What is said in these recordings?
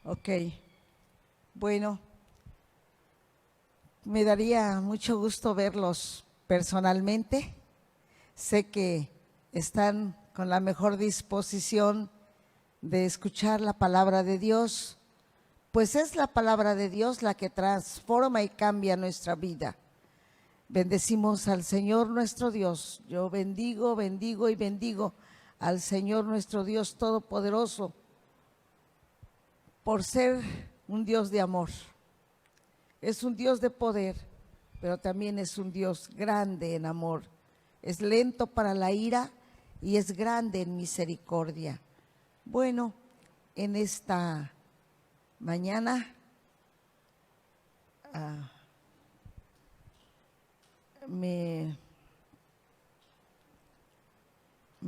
Ok, bueno, me daría mucho gusto verlos personalmente. Sé que están con la mejor disposición de escuchar la palabra de Dios, pues es la palabra de Dios la que transforma y cambia nuestra vida. Bendecimos al Señor nuestro Dios. Yo bendigo, bendigo y bendigo al Señor nuestro Dios Todopoderoso por ser un Dios de amor. Es un Dios de poder, pero también es un Dios grande en amor. Es lento para la ira y es grande en misericordia. Bueno, en esta mañana mi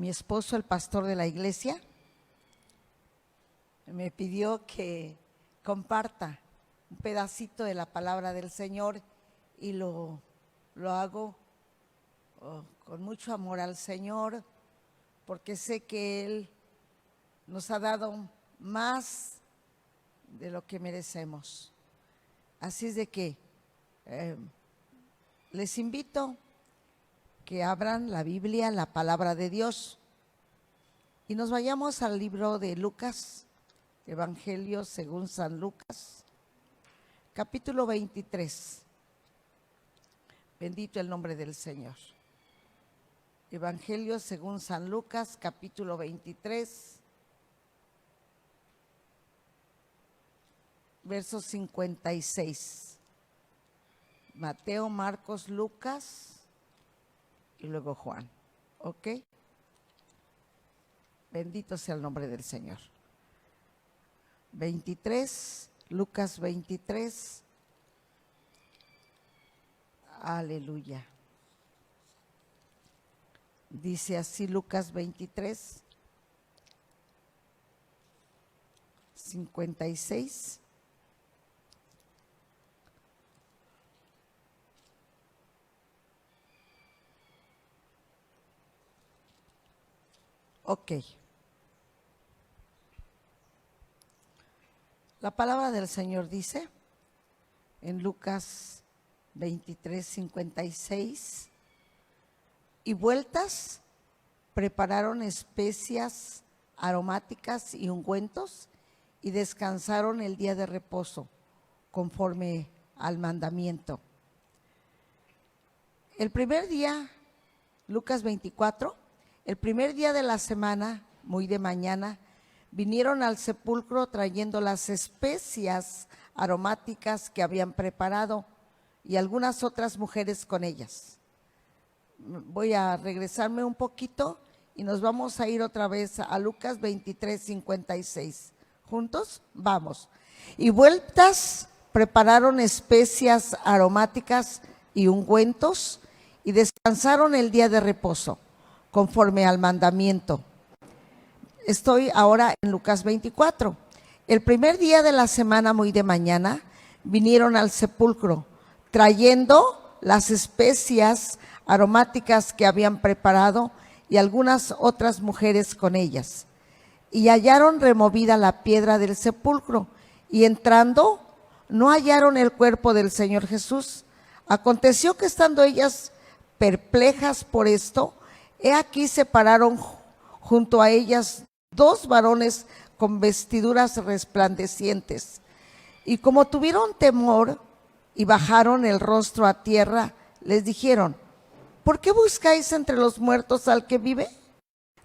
esposo, el pastor de la iglesia, me pidió que comparta un pedacito de la palabra del Señor y lo hago con mucho amor al Señor, porque sé que Él nos ha dado más de lo que merecemos. Así es de que les invito que abran la Biblia, la palabra de Dios, y nos vayamos al libro de Lucas, Evangelio según San Lucas, capítulo 23. Bendito el nombre del Señor. Evangelio según San Lucas, capítulo 23, verso 56. Mateo, Marcos, Lucas y luego Juan. ¿Ok? Bendito sea el nombre del Señor. 23, Lucas 23. Aleluya. Dice así Lucas 23, 56. Ok. La palabra del Señor dice en Lucas 23, 56, y vueltas prepararon especias aromáticas y ungüentos y descansaron el día de reposo conforme al mandamiento. El primer día, Lucas 24, el primer día de la semana, muy de mañana, vinieron al sepulcro trayendo las especias aromáticas que habían preparado y algunas otras mujeres con ellas. Voy a regresarme un poquito y nos vamos a ir otra vez a Lucas 23, 56. ¿Juntos? Vamos. Y vueltas prepararon especias aromáticas y ungüentos y descansaron el día de reposo, conforme al mandamiento. Estoy ahora en Lucas 24. El primer día de la semana, muy de mañana, vinieron al sepulcro, trayendo las especias aromáticas que habían preparado y algunas otras mujeres con ellas. Y hallaron removida la piedra del sepulcro, y entrando, no hallaron el cuerpo del Señor Jesús. Aconteció que estando ellas perplejas por esto, he aquí se pararon junto a ellas dos varones con vestiduras resplandecientes. Y como tuvieron temor y bajaron el rostro a tierra, les dijeron: ¿por qué buscáis entre los muertos al que vive?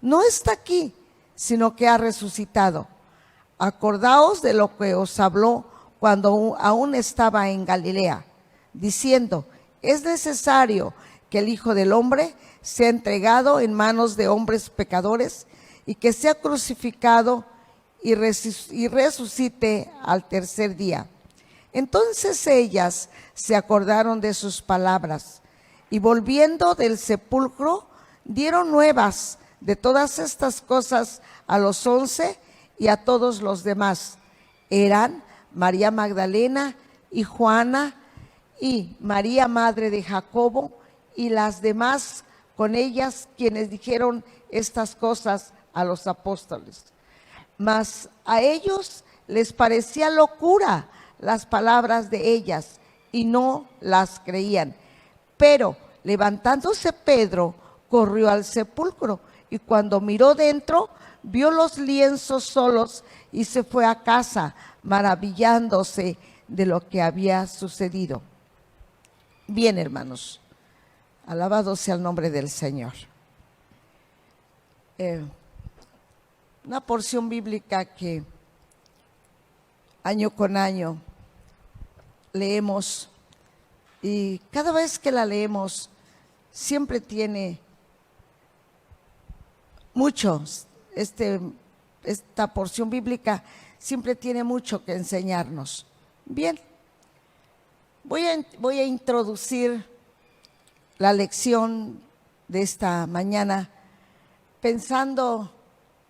No está aquí, sino que ha resucitado. Acordaos de lo que os habló cuando aún estaba en Galilea, diciendo: es necesario que el Hijo del Hombre sea entregado en manos de hombres pecadores y que sea crucificado y resucite al tercer día. Entonces ellas se acordaron de sus palabras y volviendo del sepulcro dieron nuevas de todas estas cosas a los 11 y a todos los demás. Eran María Magdalena y Juana y María, madre de Jacobo, y las demás con ellas, quienes dijeron estas cosas a los apóstoles. Mas a ellos les parecía locura las palabras de ellas y no las creían. Pero levantándose Pedro, corrió al sepulcro y cuando miró dentro, vio los lienzos solos y se fue a casa, maravillándose de lo que había sucedido. Bien, hermanos, alabado sea el nombre del Señor. Una porción bíblica que año con año leemos y cada vez que la leemos siempre tiene muchos, esta porción bíblica siempre tiene mucho que enseñarnos. Bien, voy a introducir la lección de esta mañana pensando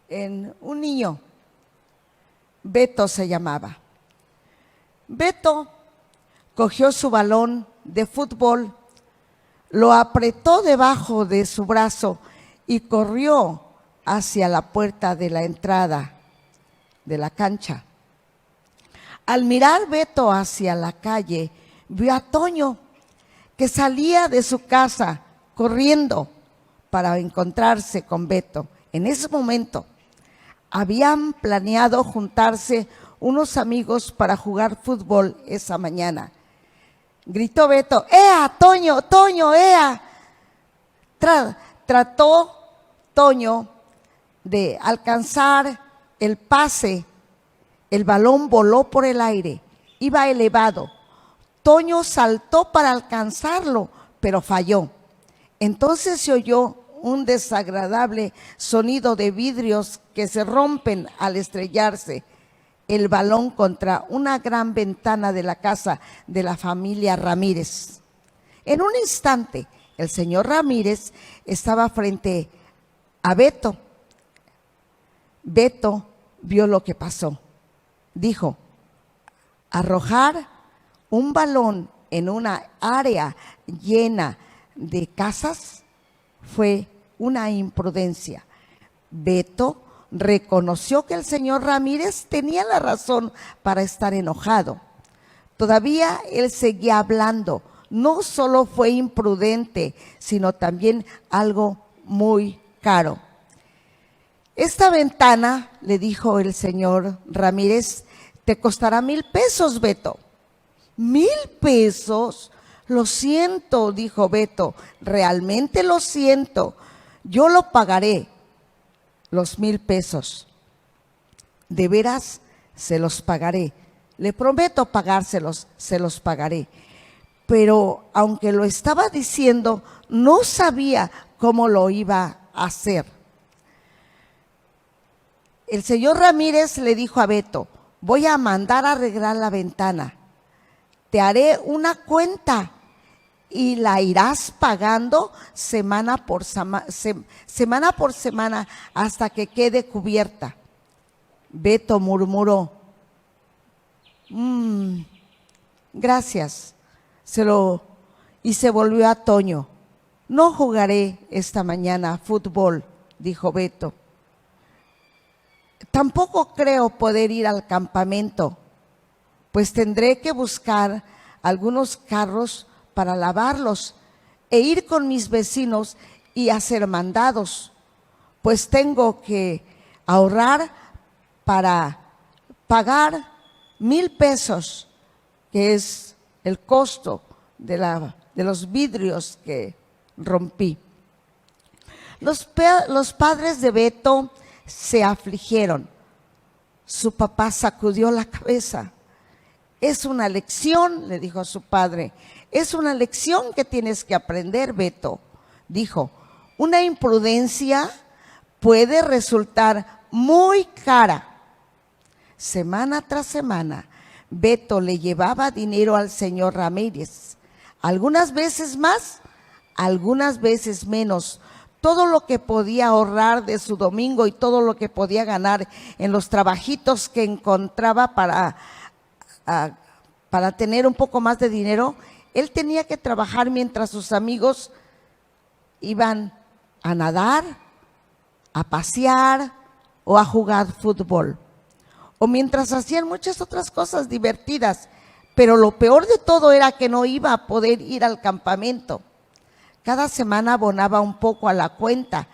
en un niño. Beto se llamaba. Beto cogió su balón de fútbol, lo apretó debajo de su brazo y corrió hacia la puerta de la entrada de la cancha. Al mirar Beto hacia la calle, vio a Toño, que salía de su casa corriendo para encontrarse con Beto. En ese momento habían planeado juntarse unos amigos para jugar fútbol esa mañana. Gritó Beto: ¡Ea, Toño, Toño, ea! Trató Toño de alcanzar el pase. El balón voló por el aire, iba elevado. Toño saltó para alcanzarlo, pero falló. Entonces se oyó un desagradable sonido de vidrios que se rompen al estrellarse el balón contra una gran ventana de la casa de la familia Ramírez. En un instante, el señor Ramírez estaba frente a Beto. Beto vio lo que pasó. Dijo: arrojar un balón en una área llena de casas fue una imprudencia. Beto reconoció que el señor Ramírez tenía la razón para estar enojado. Todavía él seguía hablando. No solo fue imprudente, sino también algo muy caro. Esta ventana, le dijo el señor Ramírez, te costará 1,000 pesos, Beto. ¿1,000 pesos? Lo siento, dijo Beto, realmente lo siento. Yo lo pagaré, los 1,000 pesos. De veras, se los pagaré. Le prometo pagárselos, se los pagaré. Pero aunque lo estaba diciendo, no sabía cómo lo iba a hacer. El señor Ramírez le dijo a Beto: voy a mandar a arreglar la ventana. Te haré una cuenta y la irás pagando semana por semana hasta que quede cubierta. Beto murmuró: gracias. Y se volvió a Toño. No jugaré esta mañana fútbol, dijo Beto. Tampoco creo poder ir al campamento, pues tendré que buscar algunos carros para lavarlos e ir con mis vecinos y hacer mandados, pues tengo que ahorrar para pagar 1,000 pesos, que es el costo de los vidrios que rompí. Los padres de Beto se afligieron. Su papá sacudió la cabeza. Es una lección, le dijo a su padre, es una lección que tienes que aprender, Beto. Dijo: una imprudencia puede resultar muy cara. Semana tras semana, Beto le llevaba dinero al señor Ramírez, algunas veces más, algunas veces menos. Todo lo que podía ahorrar de su domingo y todo lo que podía ganar en los trabajitos que encontraba para tener un poco más de dinero, él tenía que trabajar mientras sus amigos iban a nadar, a pasear o a jugar fútbol. o mientras hacían muchas otras cosas divertidas. Pero lo peor de todo era que no iba a poder ir al campamento. Cada semana abonaba un poco a la cuenta,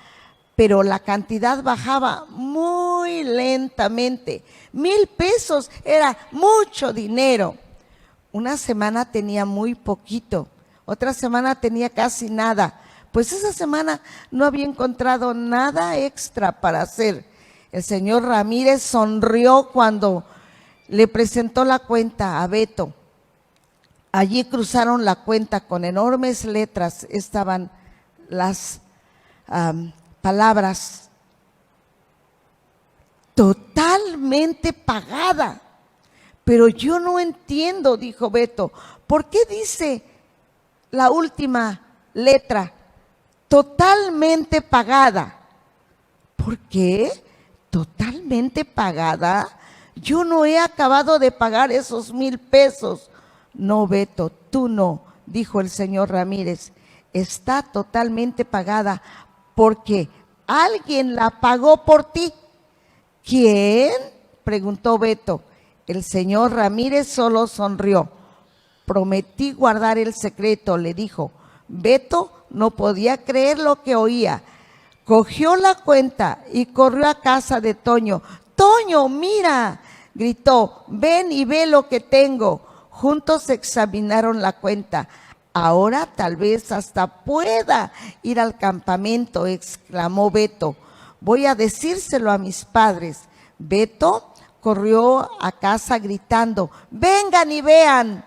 pero la cantidad bajaba muy lentamente. 1,000 pesos era mucho dinero. Una semana tenía muy poquito, otra semana tenía casi nada. Pues esa semana no había encontrado nada extra para hacer. El señor Ramírez sonrió cuando le presentó la cuenta a Beto. Allí cruzaron la cuenta con enormes letras, estaban las palabras: totalmente pagada. Pero yo no entiendo, dijo Beto, ¿por qué dice la última letra totalmente pagada? ¿Por qué? ¿Totalmente pagada? Yo no he acabado de pagar esos 1,000 pesos. No, Beto, tú no, dijo el señor Ramírez. Está totalmente pagada porque alguien la pagó por ti. ¿Quién?, preguntó Beto. El señor Ramírez solo sonrió. Prometí guardar el secreto, le dijo. Beto no podía creer lo que oía. Cogió la cuenta y corrió a casa de Toño. Toño, mira, gritó, ven y ve lo que tengo. Juntos examinaron la cuenta. Ahora tal vez hasta pueda ir al campamento, exclamó Beto. Voy a decírselo a mis padres. Beto corrió a casa gritando, vengan y vean.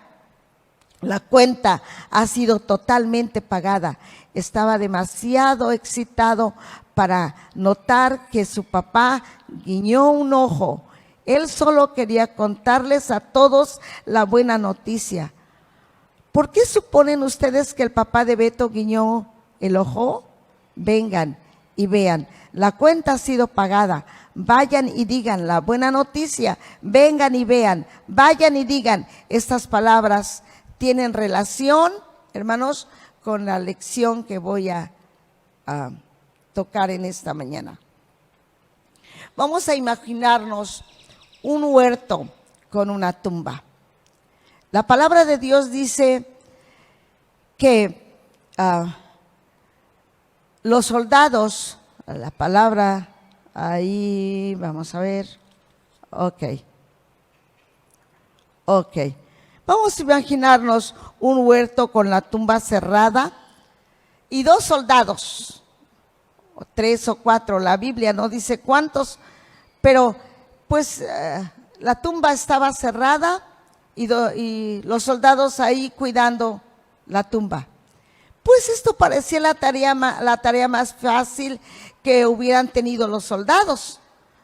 La cuenta ha sido totalmente pagada. Estaba demasiado excitado para notar que su papá guiñó un ojo. Él solo quería contarles a todos la buena noticia. ¿Por qué suponen ustedes que el papá de Beto guiñó el ojo? Vengan y vean, la cuenta ha sido pagada. Vayan y digan la buena noticia. Vengan y vean, vayan y digan. Estas palabras tienen relación, hermanos, con la lección que voy a tocar en esta mañana. Vamos a imaginarnos un huerto con una tumba. La palabra de Dios dice que los soldados, la palabra ahí, vamos a ver, ok. Vamos a imaginarnos un huerto con la tumba cerrada y 2 soldados, o 3 o 4, la Biblia no dice cuántos, pero pues la tumba estaba cerrada y los soldados ahí cuidando la tumba. Pues esto parecía la tarea más fácil que hubieran tenido los soldados,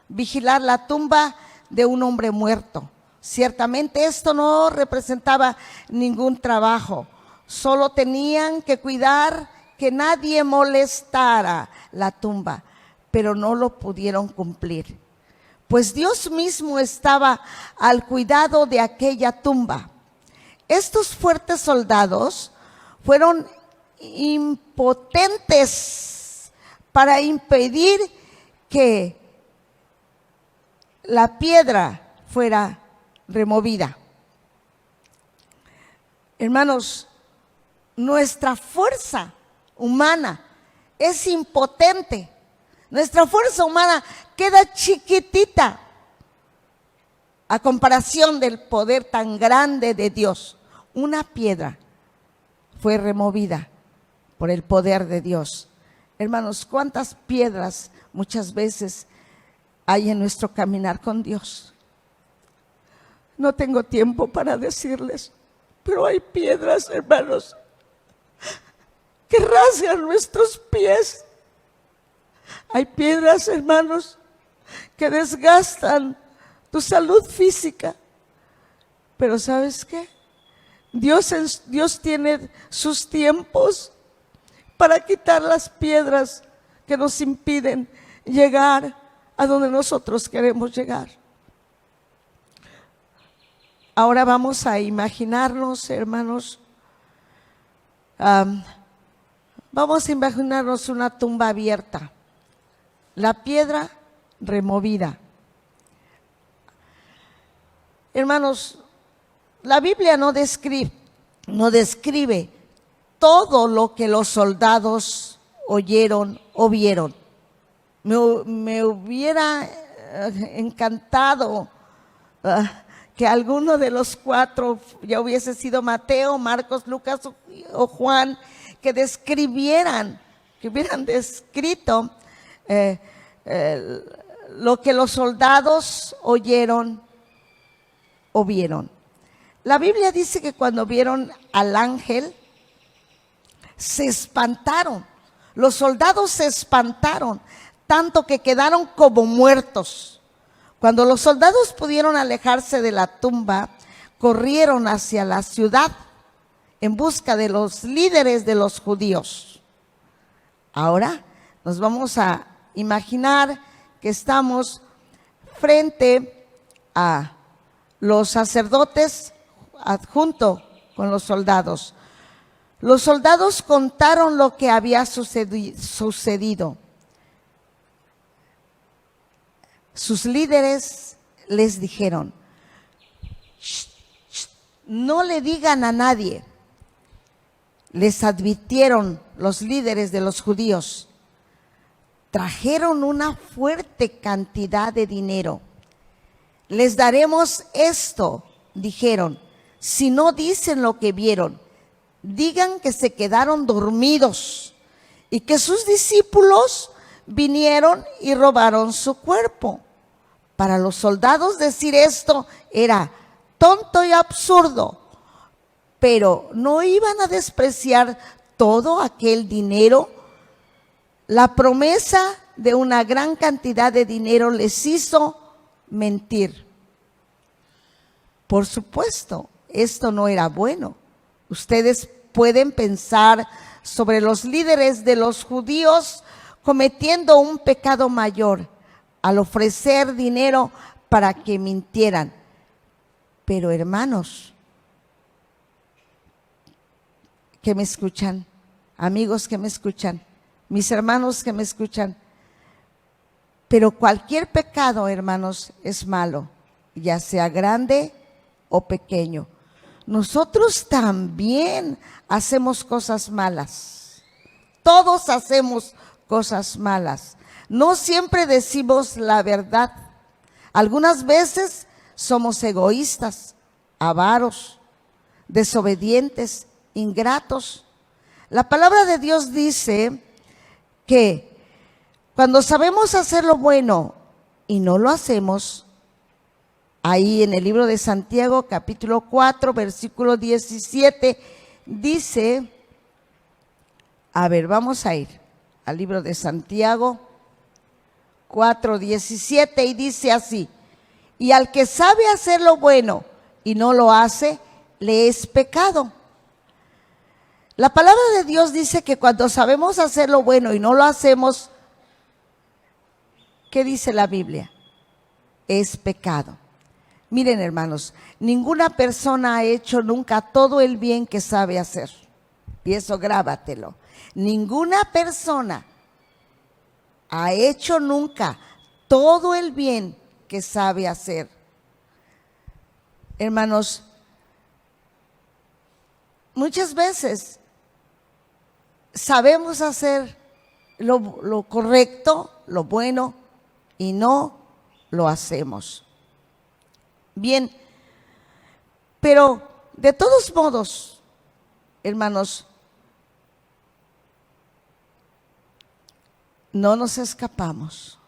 vigilar la tumba de un hombre muerto. Ciertamente esto no representaba ningún trabajo, solo tenían que cuidar que nadie molestara la tumba, pero no lo pudieron cumplir, pues Dios mismo estaba al cuidado de aquella tumba. Estos fuertes soldados fueron impotentes para impedir que la piedra fuera removida. Hermanos, nuestra fuerza humana es impotente. Nuestra fuerza humana queda chiquitita a comparación del poder tan grande de Dios. Una piedra fue removida por el poder de Dios. Hermanos, ¿cuántas piedras muchas veces hay en nuestro caminar con Dios? No tengo tiempo para decirles, pero hay piedras, hermanos, que rasgan nuestros pies. Hay piedras, hermanos, que desgastan tu salud física. Pero ¿sabes qué? Dios tiene sus tiempos para quitar las piedras que nos impiden llegar a donde nosotros queremos llegar. Ahora vamos a imaginarnos, hermanos, vamos a imaginarnos una tumba abierta, la piedra removida. hermanos, la Biblia no describe todo lo que los soldados oyeron o vieron. Me hubiera encantado que alguno de los cuatro, ya hubiese sido Mateo, Marcos, Lucas o Juan, que describieran, que hubieran descrito lo que los soldados oyeron o vieron. La Biblia dice que cuando vieron al ángel, se espantaron. Los soldados se espantaron, tanto que quedaron como muertos. Cuando los soldados pudieron alejarse de la tumba, corrieron hacia la ciudad en busca de los líderes de los judíos. Ahora nos vamos a imaginar que estamos frente a los sacerdotes junto con los soldados. Los soldados contaron lo que había sucedido. Sus líderes les dijeron: no le digan a nadie. Les advirtieron los líderes de los judíos. Trajeron una fuerte cantidad de dinero. Les daremos esto, dijeron, si no dicen lo que vieron. Digan que se quedaron dormidos y que sus discípulos vinieron y robaron su cuerpo. Para los soldados decir esto era tonto y absurdo, pero no iban a despreciar todo aquel dinero. La promesa de una gran cantidad de dinero les hizo mentir. Por supuesto, esto no era bueno. Ustedes pueden pensar sobre los líderes de los judíos cometiendo un pecado mayor al ofrecer dinero para que mintieran. Pero hermanos que me escuchan, amigos que me escuchan, mis hermanos que me escuchan, pero cualquier pecado, hermanos, es malo, ya sea grande o pequeño. Nosotros también hacemos cosas malas. Todos hacemos cosas malas. No siempre decimos la verdad. Algunas veces somos egoístas, avaros, desobedientes, ingratos. La palabra de Dios dice que cuando sabemos hacer lo bueno y no lo hacemos, ahí en el libro de Santiago, capítulo 4, versículo 17, dice, vamos a ir al libro de Santiago 4, 17, y dice así: y al que sabe hacer lo bueno y no lo hace, le es pecado. La palabra de Dios dice que cuando sabemos hacer lo bueno y no lo hacemos, ¿qué dice la Biblia? Es pecado. Miren, hermanos, ninguna persona ha hecho nunca todo el bien que sabe hacer. Y eso grábatelo. Ninguna persona ha hecho nunca todo el bien que sabe hacer. Hermanos, muchas veces sabemos hacer lo correcto, lo bueno, y no lo hacemos. Bien, pero de todos modos, hermanos, no nos escapamos.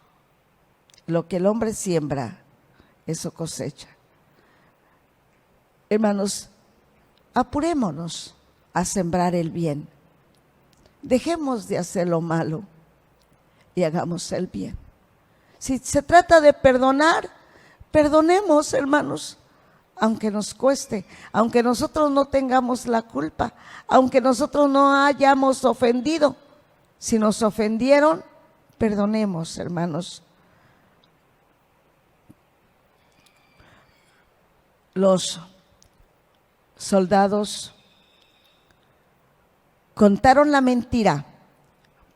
Lo que el hombre siembra, eso cosecha. Hermanos, apurémonos a sembrar el bien. Dejemos de hacer lo malo y hagamos el bien. Si se trata de perdonar, perdonemos, hermanos, aunque nos cueste, aunque nosotros no tengamos la culpa, aunque nosotros no hayamos ofendido. Si nos ofendieron, perdonemos, hermanos. Los soldados contaron la mentira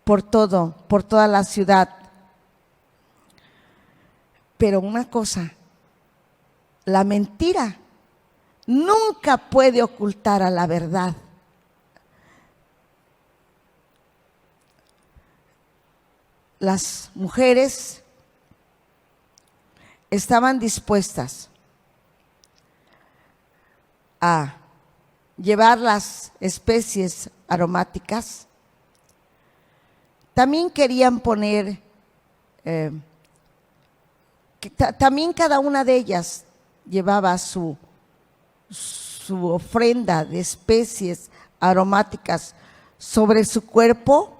por toda la ciudad. Pero una cosa, la mentira nunca puede ocultar a la verdad. Las mujeres estaban dispuestas a llevar las especies aromáticas. También querían poner, también cada una de ellas llevaba su ofrenda de especies aromáticas sobre su cuerpo,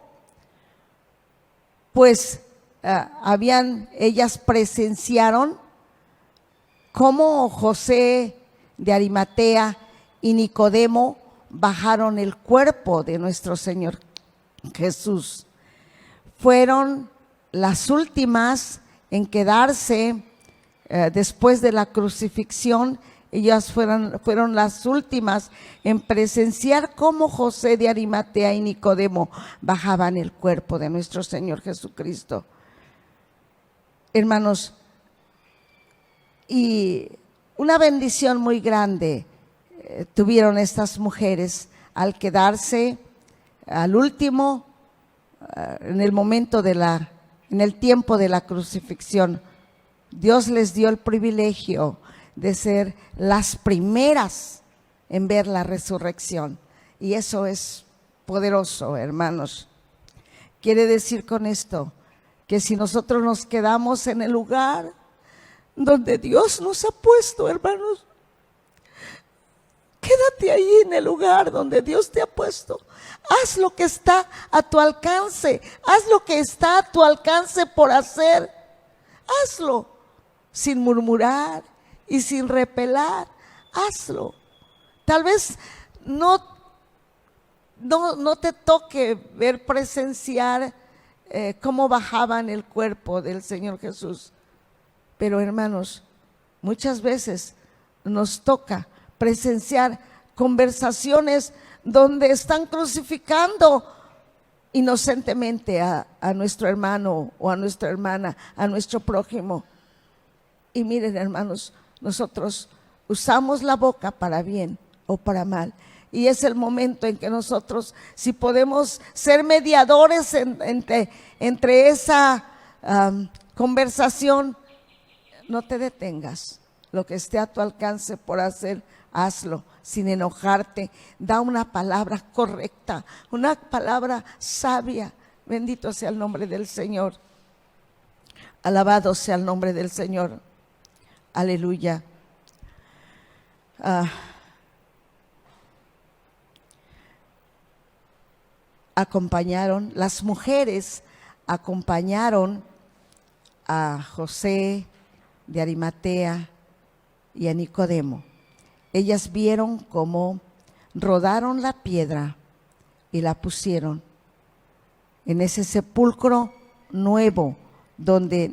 pues ellas presenciaron cómo José de Arimatea y Nicodemo bajaron el cuerpo de nuestro Señor Jesús. Fueron las últimas en quedarse después de la crucifixión. Ellas fueron las últimas en presenciar cómo José de Arimatea y Nicodemo bajaban el cuerpo de nuestro Señor Jesucristo. Hermanos, y una bendición muy grande tuvieron estas mujeres al quedarse al último, en el tiempo de la crucifixión. Dios les dio el privilegio de ser las primeras en ver la resurrección. Y eso es poderoso, hermanos. Quiere decir con esto que si nosotros nos quedamos en el lugar donde Dios nos ha puesto, hermanos, quédate ahí en el lugar donde Dios te ha puesto. Haz lo que está a tu alcance. Haz lo que está a tu alcance por hacer. Hazlo sin murmurar y sin repelar. Hazlo. Tal vez no te toque presenciar cómo bajaban el cuerpo del Señor Jesús. Pero hermanos, muchas veces nos toca presenciar conversaciones donde están crucificando inocentemente a nuestro hermano o a nuestra hermana, a nuestro prójimo. Y miren, hermanos, nosotros usamos la boca para bien o para mal. Y es el momento en que nosotros, si podemos ser mediadores entre esa conversación, no te detengas. Lo que esté a tu alcance por hacer, hazlo sin enojarte. Da una palabra correcta, una palabra sabia. Bendito sea el nombre del Señor. Alabado sea el nombre del Señor. Aleluya. Las mujeres acompañaron a José de Arimatea y a Nicodemo. Ellas vieron cómo rodaron la piedra y la pusieron en ese sepulcro nuevo donde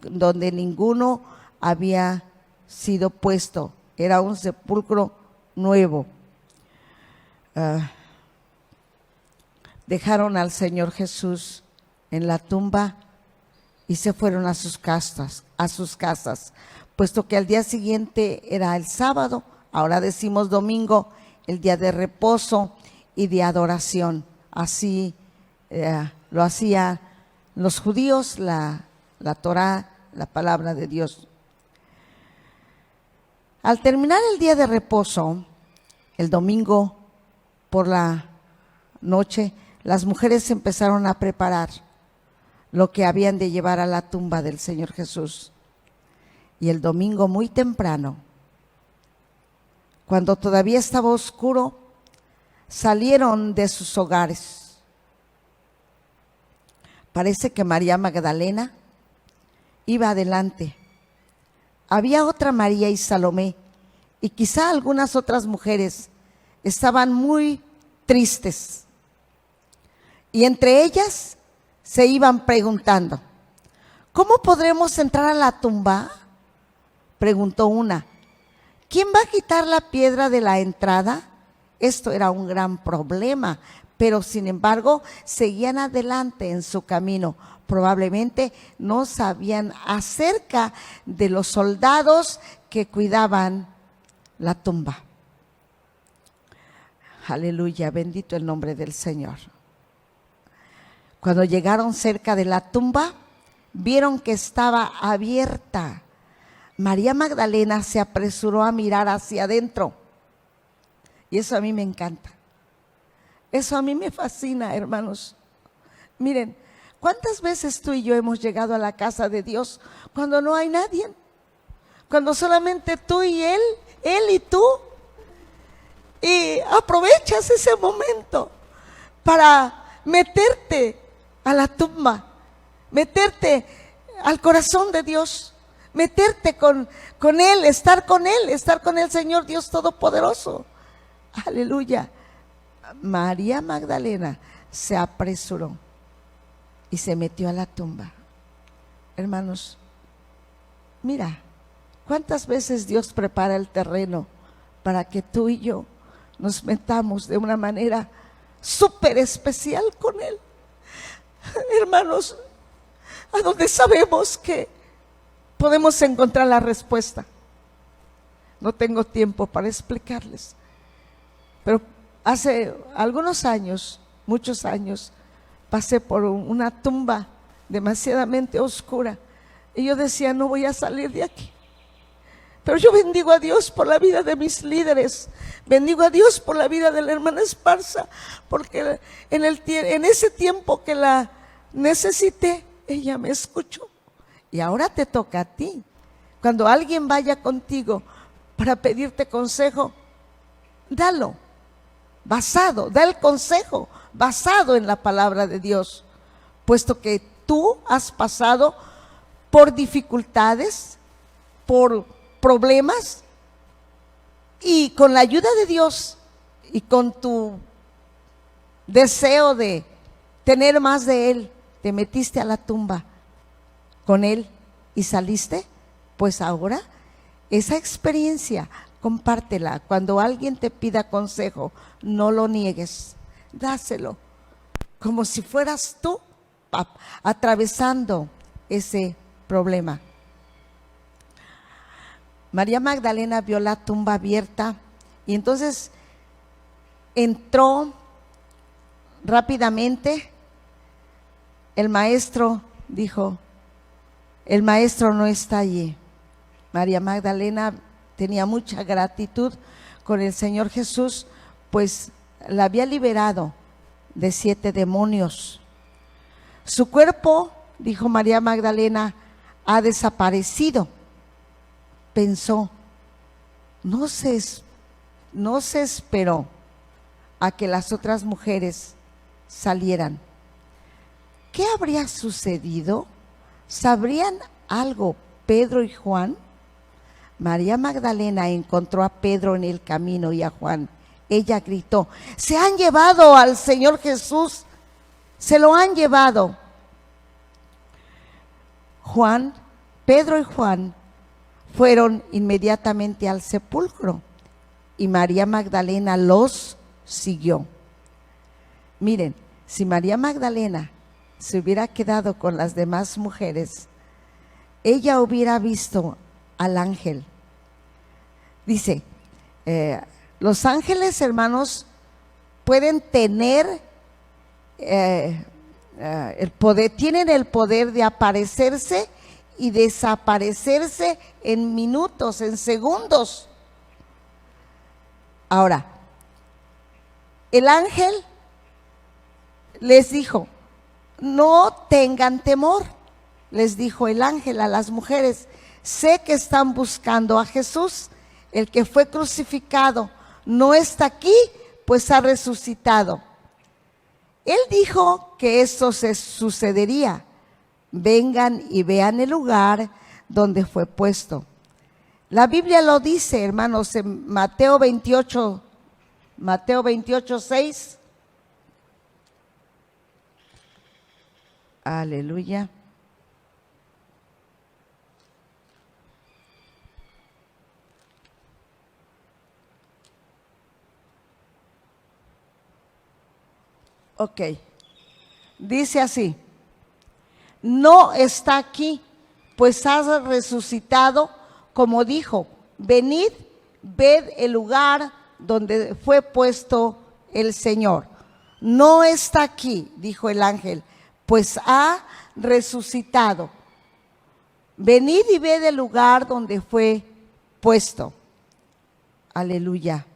donde ninguno había sido puesto. Era un sepulcro nuevo. Dejaron al Señor Jesús en la tumba y se fueron a sus casas, puesto que al día siguiente era el sábado. Ahora decimos domingo, el día de reposo y de adoración. Así lo hacían los judíos, la Torá, la palabra de Dios. Al terminar el día de reposo, el domingo por la noche, las mujeres empezaron a preparar lo que habían de llevar a la tumba del Señor Jesús. Y el domingo muy temprano, cuando todavía estaba oscuro, salieron de sus hogares. Parece que María Magdalena iba adelante. Había otra María y Salomé, y quizá algunas otras mujeres estaban muy tristes. Y entre ellas se iban preguntando: ¿cómo podremos entrar a la tumba? Preguntó una. ¿Quién va a quitar la piedra de la entrada? Esto era un gran problema pero sin embargo seguían adelante en su camino. Probablemente no sabían acerca de los soldados que cuidaban la tumba. Aleluya, bendito el nombre del Señor. Cuando llegaron cerca de la tumba, vieron que estaba abierta. María Magdalena se apresuró a mirar hacia adentro. Y eso a mí me encanta. Eso a mí me fascina, hermanos. Miren, ¿cuántas veces tú y yo hemos llegado a la casa de Dios cuando no hay nadie? Cuando solamente tú y él y tú. Y aprovechas ese momento para meterte a la tumba, meterte al corazón de Dios, meterte con Él, estar con el Señor Dios Todopoderoso. Aleluya. María Magdalena se apresuró y se metió a la tumba. Hermanos, mira, ¿cuántas veces Dios prepara el terreno para que tú y yo nos metamos de una manera súper especial con Él? Hermanos, a donde sabemos que podemos encontrar la respuesta. No tengo tiempo para explicarles, pero hace algunos años, muchos años, pasé por una tumba demasiadamente oscura y yo decía, no voy a salir de aquí. Pero yo bendigo a Dios por la vida de mis líderes, bendigo a Dios por la vida de la hermana Esparza, porque en ese tiempo que la necesité, ella me escuchó. Y ahora te toca a ti. Cuando alguien vaya contigo para pedirte consejo, dalo, da el consejo basado en la palabra de Dios, puesto que tú has pasado por dificultades, por problemas, y con la ayuda de Dios y con tu deseo de tener más de Él, te metiste a la tumba con Él y saliste. Pues ahora esa experiencia compártela. Cuando alguien te pida consejo, no lo niegues, dáselo como si fueras tú atravesando ese problema. María Magdalena vio la tumba abierta y entonces entró rápidamente. El maestro dijo, el maestro no está allí. María Magdalena tenía mucha gratitud con el Señor Jesús, pues la había liberado de 7 demonios. Su cuerpo, dijo María Magdalena, ha desaparecido. Pensó, no se esperó a que las otras mujeres salieran. ¿Qué habría sucedido? ¿Sabrían algo Pedro y Juan? María Magdalena encontró a Pedro en el camino y a Juan. Ella gritó, se han llevado al Señor Jesús, se lo han llevado. Pedro y Juan fueron inmediatamente al sepulcro y María Magdalena los siguió. Miren, si María Magdalena se hubiera quedado con las demás mujeres, ella hubiera visto al ángel. Dice, los ángeles, hermanos, pueden tener el poder, tienen el poder de aparecerse y desaparecerse en minutos, en segundos. Ahora, el ángel les dijo, no tengan temor, les dijo el ángel a las mujeres, sé que están buscando a Jesús, el que fue crucificado, no está aquí, pues ha resucitado. Él dijo que esto se sucedería. Vengan y vean el lugar donde fue puesto. La Biblia lo dice, hermanos, en Mateo 28, 6. Aleluya. Ok, dice así: no está aquí, pues ha resucitado, como dijo, venid, ved el lugar donde fue puesto el Señor. No está aquí, dijo el ángel, pues ha resucitado. Venid y ved el lugar donde fue puesto. Aleluya.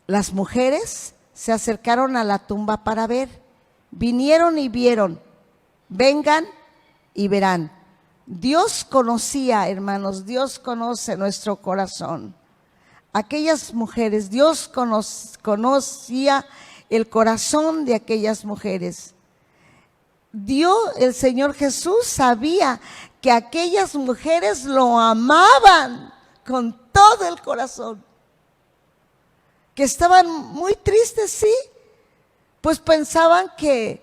Las mujeres se acercaron a la tumba para ver. Vinieron y vieron. Vengan y verán. Dios conocía, hermanos, Dios conoce nuestro corazón. Aquellas mujeres, Dios conocía el corazón de aquellas mujeres. Dios, el Señor Jesús, sabía que aquellas mujeres lo amaban con todo el corazón. Que estaban muy tristes, sí, pues pensaban que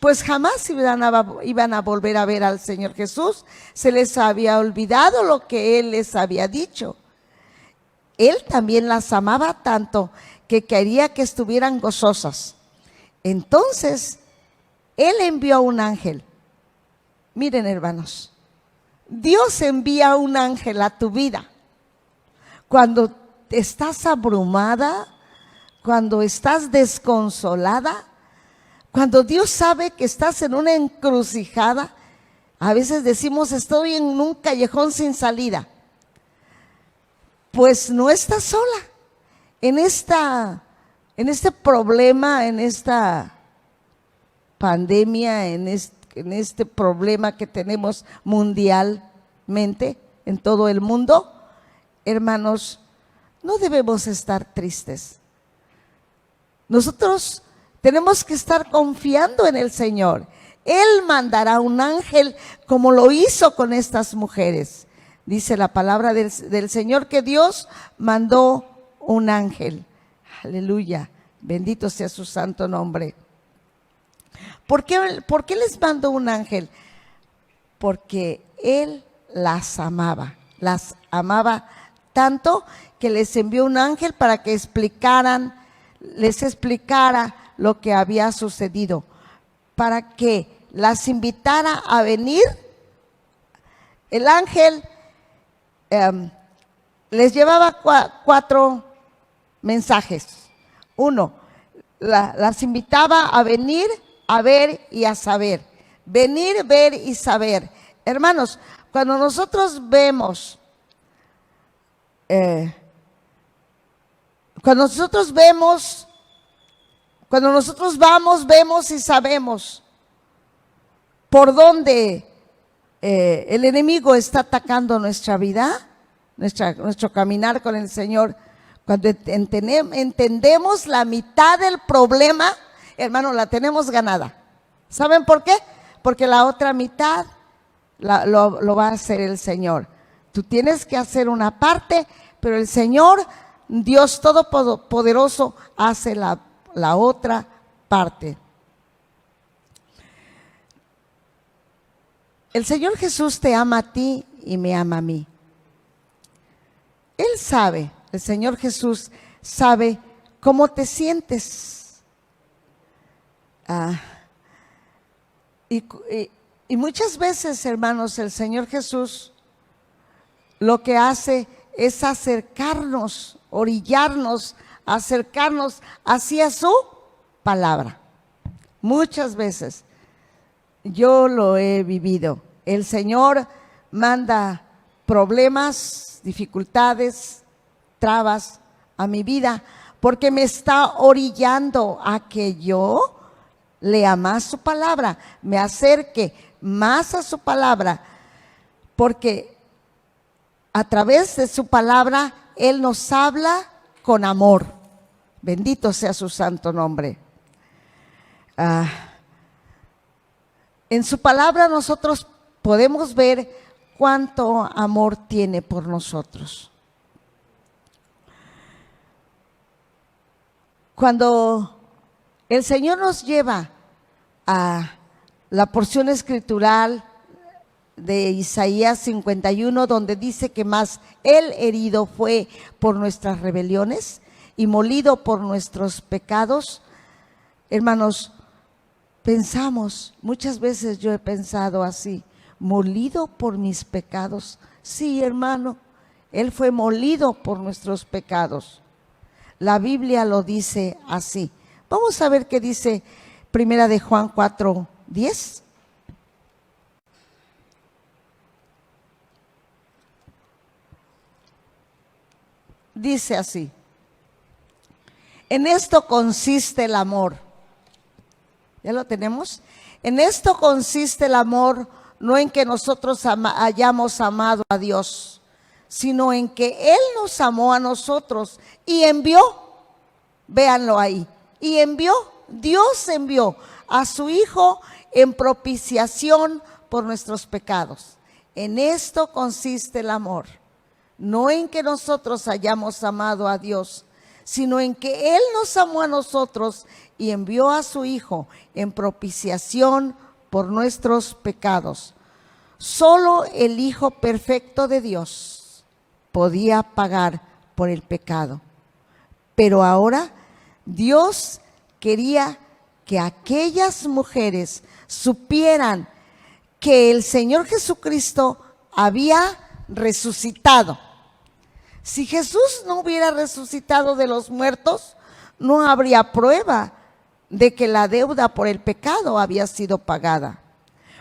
pues jamás iban a volver a ver al Señor Jesús. Se les había olvidado lo que Él les había dicho. Él también las amaba tanto que quería que estuvieran gozosas. Entonces, Él envió a un ángel. Miren, hermanos, Dios envía un ángel a tu vida. Cuando estás abrumada, cuando estás desconsolada, cuando Dios sabe que estás en una encrucijada, a veces decimos estoy en un callejón sin salida. Pues no estás sola en este problema, en esta pandemia, en este problema que tenemos mundialmente en todo el mundo. Hermanos, no debemos estar tristes. Nosotros tenemos que estar confiando en el Señor. Él mandará un ángel como lo hizo con estas mujeres. Dice la palabra del Señor que Dios mandó un ángel. Aleluya, bendito sea su santo nombre. ¿Por qué les mandó un ángel? Porque Él las amaba tanto que les envió un ángel para que les explicara lo que había sucedido, para que las invitara a venir. El ángel les llevaba 4 mensajes. 1, las invitaba a venir, a ver y a saber. Venir, ver y saber. Hermanos, cuando nosotros vemos, cuando nosotros vamos, vemos y sabemos por dónde el enemigo está atacando nuestra vida, nuestro caminar con el Señor. Cuando entendemos la mitad del problema, hermano, la tenemos ganada. ¿Saben por qué? Porque la otra mitad lo va a hacer el Señor. Tú tienes que hacer una parte, pero el Señor, Dios Todopoderoso, hace la otra parte. El Señor Jesús te ama a ti y me ama a mí. Él sabe, el Señor Jesús sabe cómo te sientes. Y muchas veces, hermanos, el Señor Jesús lo que hace es acercarnos, orillarnos, acercarnos hacia su palabra. Muchas veces yo lo he vivido. El Señor manda problemas, dificultades, trabas a mi vida, porque me está orillando a que yo lea más su palabra, me acerque más a su palabra, porque a través de su palabra Él nos habla con amor. Bendito sea su santo nombre. En su palabra nosotros podemos ver cuánto amor tiene por nosotros. Cuando el Señor nos lleva a la porción escritural de Isaías 51, donde dice que más el herido fue por nuestras rebeliones y molido por nuestros pecados. Hermanos, pensamos, muchas veces yo he pensado así, molido por mis pecados. Sí, hermano, Él fue molido por nuestros pecados. La Biblia lo dice así. Vamos a ver qué dice Primera de Juan 4:10. Dice así: en esto consiste el amor. ¿Ya lo tenemos? En esto consiste el amor, no en que nosotros hayamos amado a Dios, sino en que Él nos amó a nosotros y envió, véanlo ahí, y envió, Dios envió a su Hijo en propiciación por nuestros pecados. En esto consiste el amor, no en que nosotros hayamos amado a Dios, sino en que Él nos amó a nosotros y envió a su Hijo en propiciación por nuestros pecados. Solo el Hijo perfecto de Dios podía pagar por el pecado. Pero ahora Dios quería que aquellas mujeres supieran que el Señor Jesucristo había resucitado. Si Jesús no hubiera resucitado de los muertos, no habría prueba de que la deuda por el pecado había sido pagada.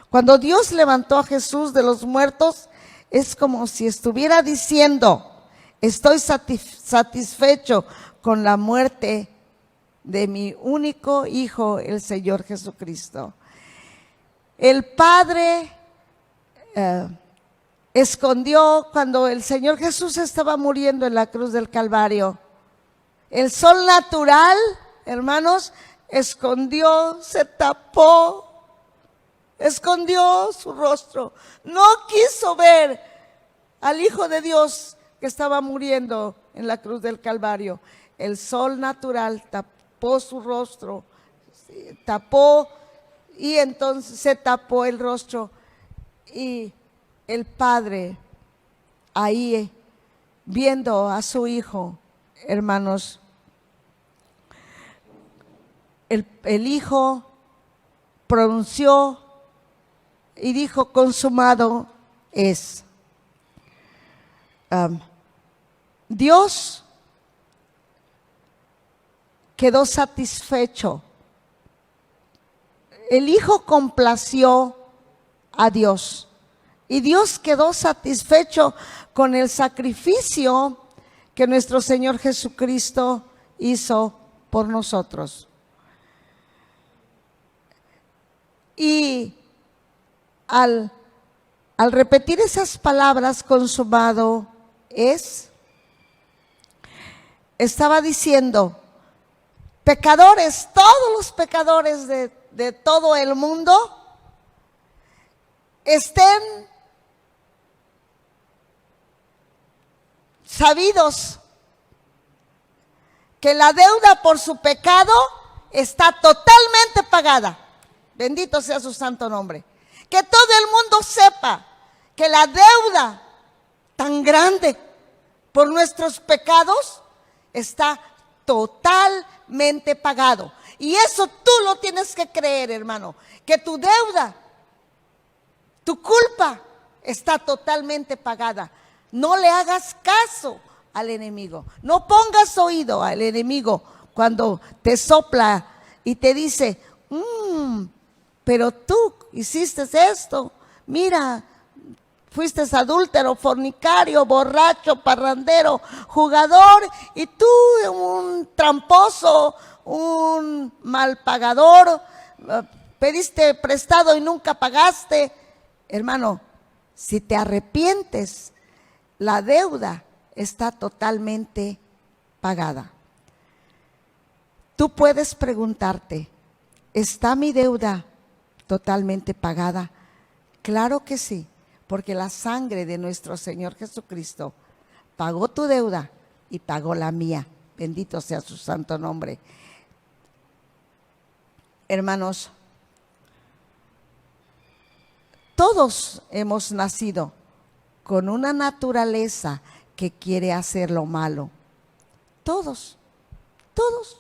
Cuando Dios levantó a Jesús de los muertos, es como si estuviera diciendo: estoy satisfecho con la muerte de mi único Hijo, el Señor Jesucristo. El Padre escondió, cuando el Señor Jesús estaba muriendo en la cruz del Calvario, el sol natural, hermanos, escondió, se tapó, escondió su rostro. No quiso ver al Hijo de Dios que estaba muriendo en la cruz del Calvario. El sol natural tapó su rostro, tapó, y entonces se tapó el rostro, y el Padre ahí viendo a su Hijo, hermanos, el Hijo pronunció y dijo: consumado es. Dios quedó satisfecho. El Hijo complació a Dios. Y Dios quedó satisfecho con el sacrificio que nuestro Señor Jesucristo hizo por nosotros. Y al repetir esas palabras, consumado es, estaba diciendo: pecadores, todos los pecadores de todo el mundo, estén sabidos que la deuda por su pecado está totalmente pagada. Bendito sea su santo nombre. Que todo el mundo sepa que la deuda tan grande por nuestros pecados está totalmente pagado. Y eso tú lo tienes que creer, hermano, que tu deuda, tu culpa está totalmente pagada. No le hagas caso al enemigo. No pongas oído al enemigo cuando te sopla y te dice: pero tú hiciste esto. Mira, fuiste adúltero, fornicario, borracho, parrandero, jugador, y tú un tramposo, un mal pagador, pediste prestado y nunca pagaste. Hermano, si te arrepientes, la deuda está totalmente pagada. Tú puedes preguntarte: ¿está mi deuda totalmente pagada? Claro que sí, porque la sangre de nuestro Señor Jesucristo pagó tu deuda y pagó la mía. Bendito sea su santo nombre. Hermanos, todos hemos nacido con una naturaleza que quiere hacer lo malo. Todos. todos.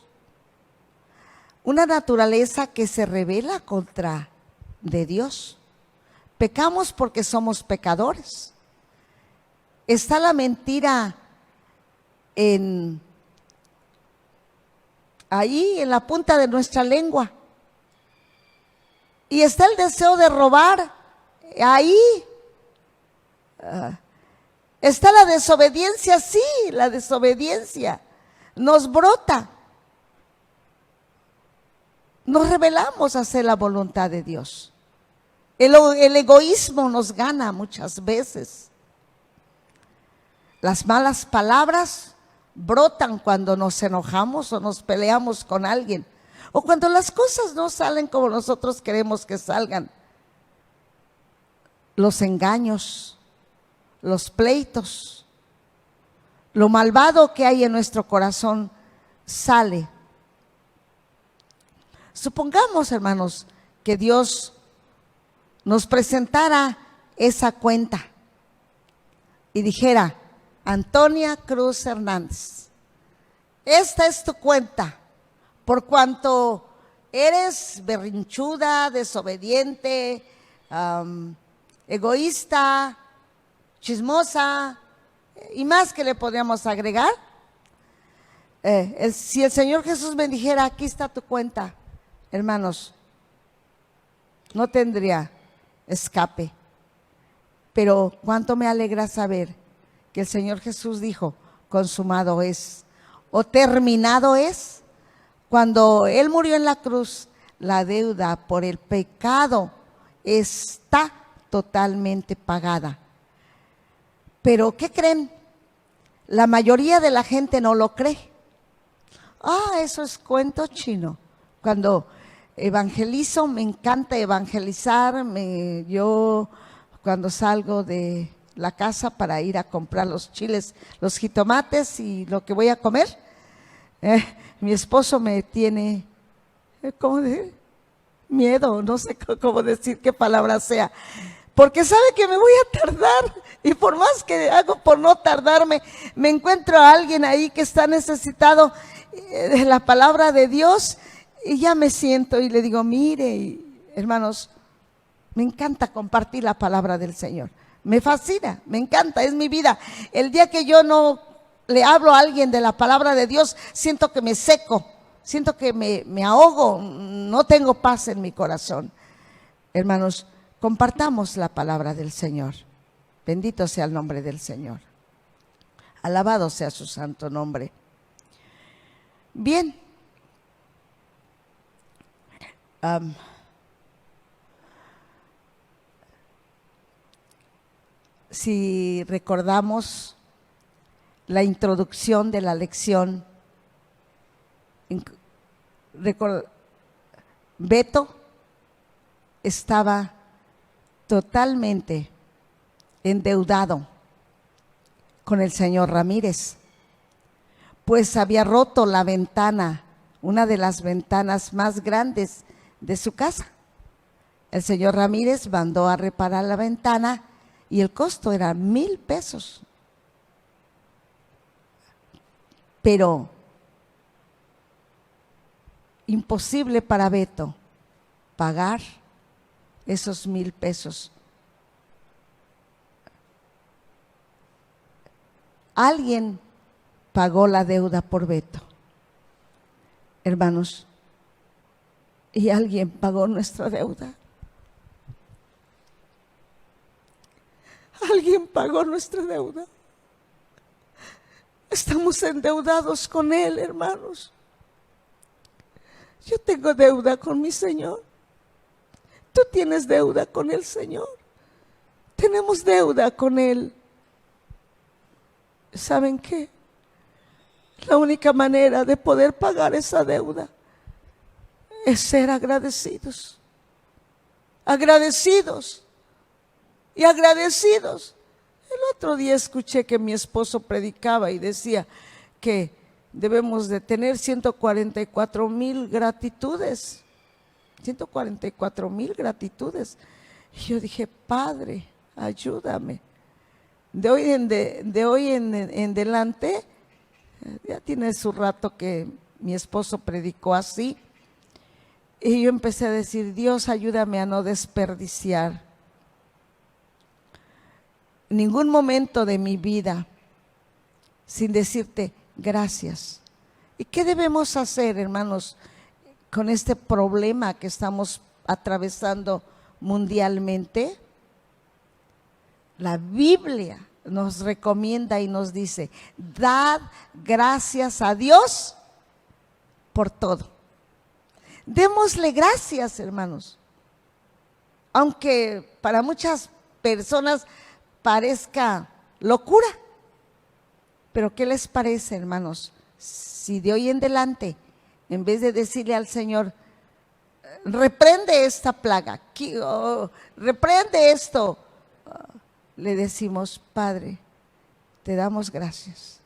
Una naturaleza que se rebela contra de Dios. Pecamos porque somos pecadores. Está la mentira ahí en la punta de nuestra lengua. Y está el deseo de robar ahí. Está la desobediencia, sí, la desobediencia nos brota. Nos rebelamos a hacer la voluntad de Dios. El egoísmo nos gana muchas veces. Las malas palabras brotan cuando nos enojamos o nos peleamos con alguien, o cuando las cosas no salen como nosotros queremos que salgan. Los engaños, los pleitos, lo malvado que hay en nuestro corazón sale. Supongamos, hermanos, que Dios nos presentara esa cuenta y dijera: Antonia Cruz Hernández, esta es tu cuenta, por cuanto eres berrinchuda, desobediente, egoísta, chismosa y más que le podríamos agregar. Si el Señor Jesús me dijera: aquí está tu cuenta, hermanos, no tendría escape. Pero cuánto me alegra saber que el Señor Jesús dijo: consumado es, o terminado es. Cuando Él murió en la cruz, la deuda por el pecado está totalmente pagada. Pero ¿qué creen? La mayoría de la gente no lo cree. Eso es cuento chino. Cuando evangelizo, me encanta evangelizar. Yo cuando salgo de la casa para ir a comprar los chiles, los jitomates y lo que voy a comer, mi esposo me tiene, ¿cómo decir? Miedo, no sé cómo decir qué palabra sea, porque sabe que me voy a tardar, y por más que hago por no tardarme, me encuentro a alguien ahí que está necesitado de la palabra de Dios, y ya me siento y le digo: mire, hermanos, me encanta compartir la palabra del Señor, me fascina, me encanta, es mi vida. El día que yo no le hablo a alguien de la palabra de Dios, siento que me seco, siento que me ahogo, no tengo paz en mi corazón. Hermanos, compartamos la palabra del Señor. Bendito sea el nombre del Señor. Alabado sea su santo nombre. Bien. Si recordamos la introducción de la lección, Beto estaba totalmente endeudado con el señor Ramírez, pues había roto la ventana, una de las ventanas más grandes de su casa. El señor Ramírez mandó a reparar la ventana y el costo era 1,000 pesos. Pero imposible para Beto pagar esos 1,000 pesos. Alguien pagó la deuda por Beto, hermanos, y alguien pagó nuestra deuda. Alguien pagó nuestra deuda. Estamos endeudados con Él, hermanos. Yo tengo deuda con mi Señor. Tú tienes deuda con el Señor. Tenemos deuda con Él. ¿Saben qué? La única manera de poder pagar esa deuda es ser agradecidos. Agradecidos. Y agradecidos. El otro día escuché que mi esposo predicaba y decía que debemos de tener 144,000 gratitudes. 144,000 gratitudes. Y yo dije: Padre, ayúdame. De hoy en adelante, ya tiene su rato que mi esposo predicó así. Y yo empecé a decir, Dios, ayúdame a no desperdiciar ningún momento de mi vida sin decirte gracias. ¿Y qué debemos hacer, hermanos, con este problema que estamos atravesando mundialmente? La Biblia nos recomienda y nos dice, dad gracias a Dios por todo. Démosle gracias, hermanos. Aunque para muchas personas parezca locura. Pero ¿qué les parece, hermanos? Si de hoy en adelante, en vez de decirle al Señor, reprende esta plaga, reprende esto, le decimos, Padre, te damos gracias,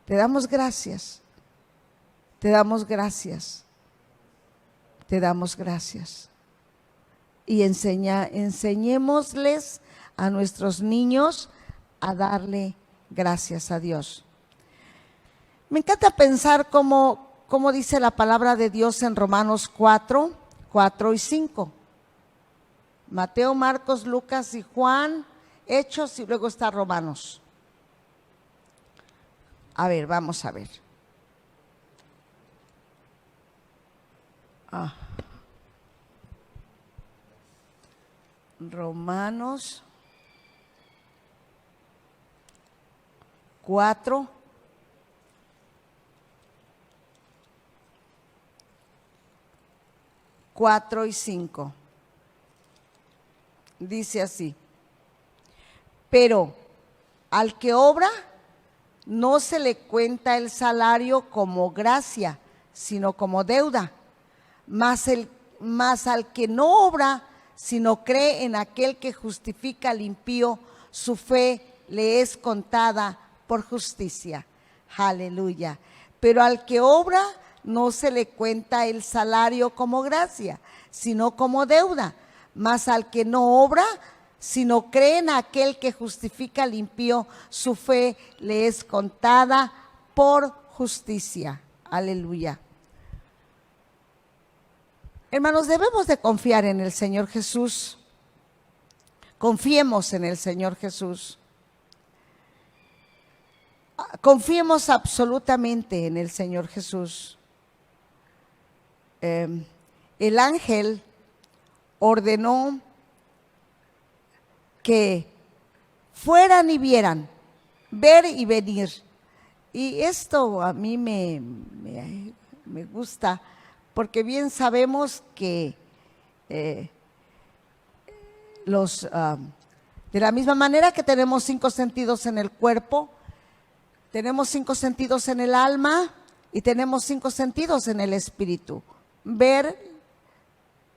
te damos gracias, te damos gracias, te damos gracias. Y enseñémosles a nuestros niños a darle gracias a Dios. Me encanta pensar cómo dice la palabra de Dios en Romanos 4 y 5. Mateo, Marcos, Lucas y Juan, Hechos, y luego está Romanos. A ver, vamos a ver. Romanos 4, y 5. Dice así: pero al que obra no se le cuenta el salario como gracia, sino como deuda. Mas al que no obra, sino cree en aquel que justifica al impío, su fe le es contada por justicia. Aleluya. Pero al que obra no se le cuenta el salario como gracia, sino como deuda. Mas al que no obra, sino cree en aquel que justifica al impío, su fe le es contada por justicia. Aleluya. Hermanos, debemos de confiar en el Señor Jesús. Confiemos en el Señor Jesús. Confiemos absolutamente en el Señor Jesús. El ángel ordenó que fueran y vieran, ver y venir. Y esto a mí me gusta, porque bien sabemos que de la misma manera que tenemos 5 sentidos en el cuerpo, tenemos 5 sentidos en el alma y tenemos 5 sentidos en el espíritu. Ver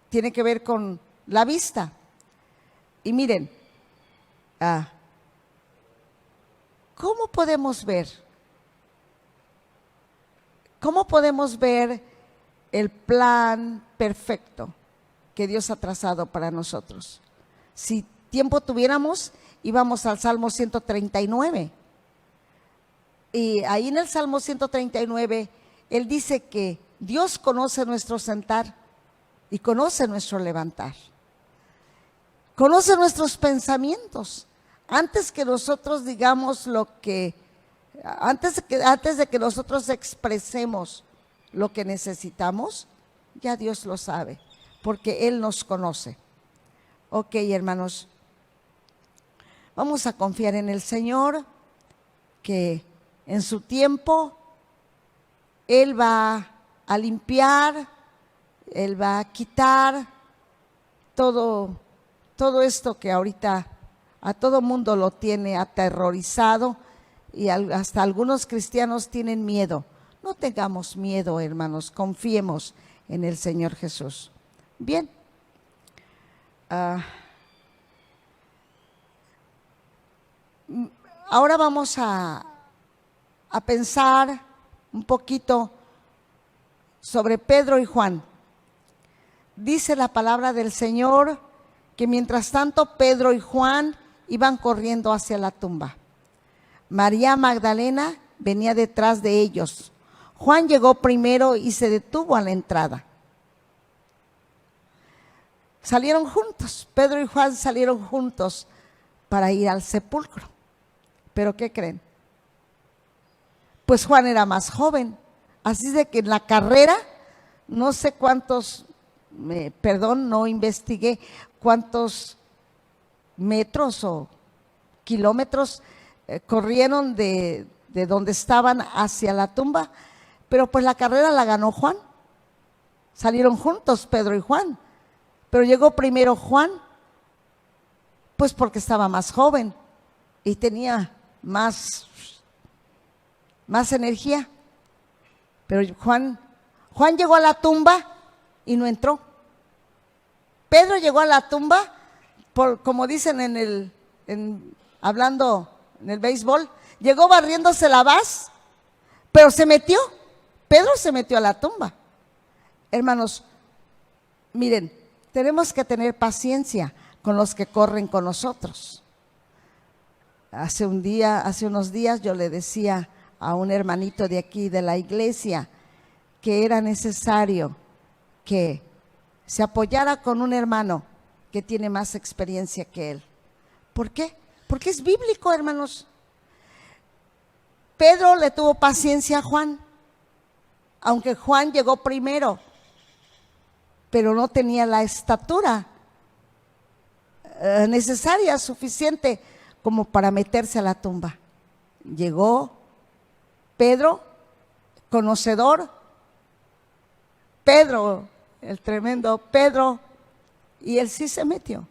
tiene que ver con la vista. Y miren, ¿cómo podemos ver? ¿Cómo podemos ver el plan perfecto que Dios ha trazado para nosotros? Si tiempo tuviéramos, íbamos al Salmo 139. Y ahí en el Salmo 139, él dice que Dios conoce nuestro sentar y conoce nuestro levantar. Conoce nuestros pensamientos. Antes que nosotros digamos antes de que nosotros expresemos lo que necesitamos, ya Dios lo sabe, porque Él nos conoce. Ok, hermanos, vamos a confiar en el Señor, que en su tiempo Él va a limpiar, Él va a quitar todo esto que ahorita a todo mundo lo tiene aterrorizado, y hasta algunos cristianos tienen miedo. No tengamos miedo, hermanos, confiemos en el Señor Jesús. Bien. Ahora vamos a pensar un poquito sobre Pedro y Juan. Dice la palabra del Señor que mientras tanto Pedro y Juan iban corriendo hacia la tumba. María Magdalena venía detrás de ellos. Juan llegó primero y se detuvo a la entrada. Salieron juntos, Pedro y Juan salieron juntos para ir al sepulcro. ¿Pero qué creen? Pues Juan era más joven, así de que en la carrera, no sé cuántos, no investigué cuántos metros o kilómetros corrieron de donde estaban hacia la tumba, pero pues la carrera la ganó Juan. Salieron juntos Pedro y Juan, pero llegó primero Juan, pues porque estaba más joven y tenía más energía. Pero Juan llegó a la tumba y no entró. Pedro llegó a la tumba, como dicen hablando en el béisbol, llegó barriéndose la base, pero se metió. Pedro se metió a la tumba. Hermanos, miren, tenemos que tener paciencia con los que corren con nosotros. Hace unos días yo le decía a un hermanito de aquí de la iglesia que era necesario que se apoyara con un hermano que tiene más experiencia que él. ¿Por qué? Porque es bíblico, hermanos. Pedro le tuvo paciencia a Juan, aunque Juan llegó primero, pero no tenía la estatura necesaria, suficiente como para meterse a la tumba. Llegó Pedro, conocedor, Pedro, el tremendo Pedro, y él sí se metió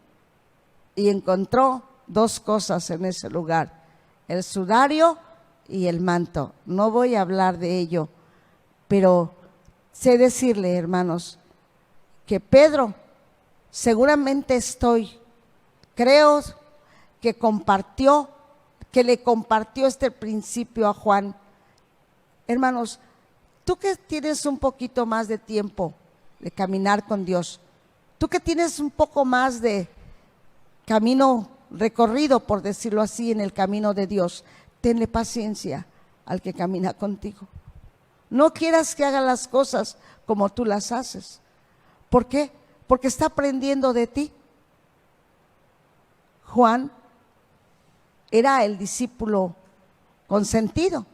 y encontró dos cosas en ese lugar: el sudario y el manto. No voy a hablar de ello, pero sé decirle, hermanos, que Pedro seguramente creo que le compartió este principio a Juan. Hermanos, tú que tienes un poquito más de tiempo de caminar con Dios, tú que tienes un poco más de camino recorrido, por decirlo así, en el camino de Dios, tenle paciencia al que camina contigo. No quieras que haga las cosas como tú las haces. ¿Por qué? Porque está aprendiendo de ti. Juan era el discípulo consentido,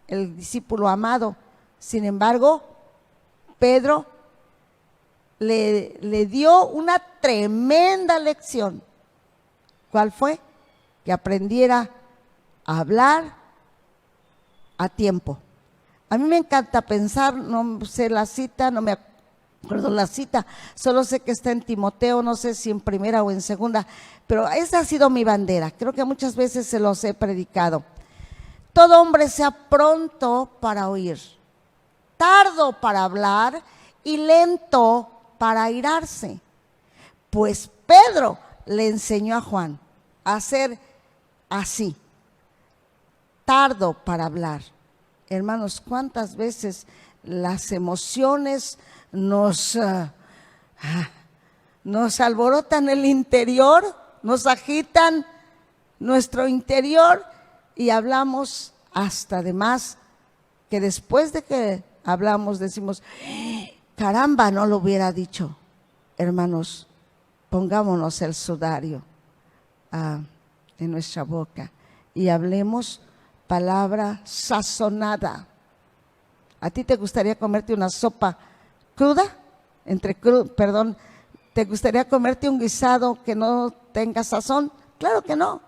el discípulo amado. Sin embargo, Pedro le dio una tremenda lección. ¿Cuál fue? Que aprendiera a hablar a tiempo. A mí me encanta pensar, no sé la cita, no me acuerdo la cita, solo sé que está en Timoteo, no sé si en primera o en segunda, pero esa ha sido mi bandera. Creo que muchas veces se los he predicado. Todo hombre sea pronto para oír, tardo para hablar y lento para airarse. Pues Pedro le enseñó a Juan a ser así, tardo para hablar. Hermanos, ¿cuántas veces las emociones nos alborotan el interior, nos agitan nuestro interior y hablamos hasta de más, que después de que hablamos decimos, caramba, no lo hubiera dicho? Hermanos, pongámonos el sudario en nuestra boca y hablemos palabra sazonada. ¿A ti te gustaría comerte una sopa cruda? ¿Te gustaría comerte un guisado que no tenga sazón? Claro que no.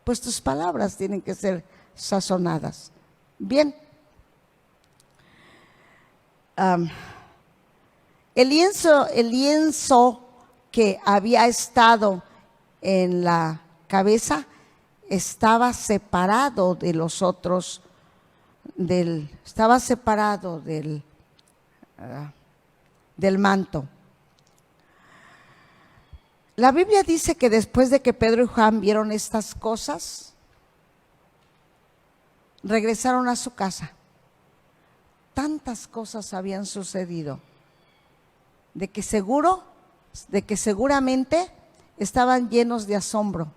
Pues tus palabras tienen que ser sazonadas. Bien. El lienzo que había estado en la cabeza estaba separado de los otros, estaba separado del manto. La Biblia dice que después de que Pedro y Juan vieron estas cosas, regresaron a su casa. Tantas cosas habían sucedido, de que seguramente estaban llenos de asombro.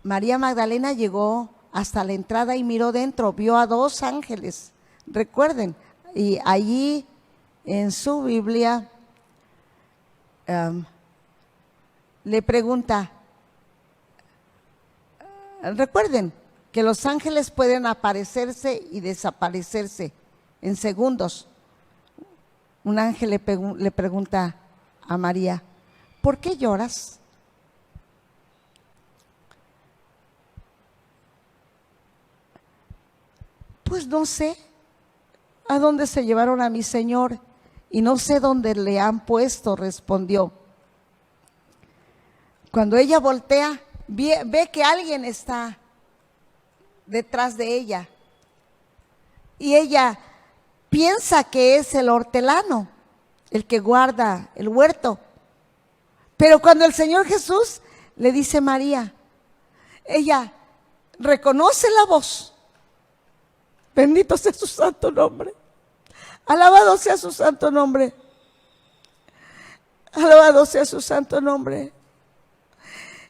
María Magdalena llegó hasta la entrada y miró dentro, vio a dos ángeles. Recuerden, Y allí en su Biblia le pregunta, recuerden que los ángeles pueden aparecerse y desaparecerse en segundos. Un ángel le pregunta a María, ¿por qué lloras? Pues no sé a dónde se llevaron a mi Señor y no sé dónde le han puesto, respondió. Cuando ella voltea, ve que alguien está detrás de ella y ella piensa que es el hortelano, el que guarda el huerto. Pero cuando el Señor Jesús le dice María, ella reconoce la voz. Bendito sea su santo nombre. Alabado sea su santo nombre. Alabado sea su santo nombre.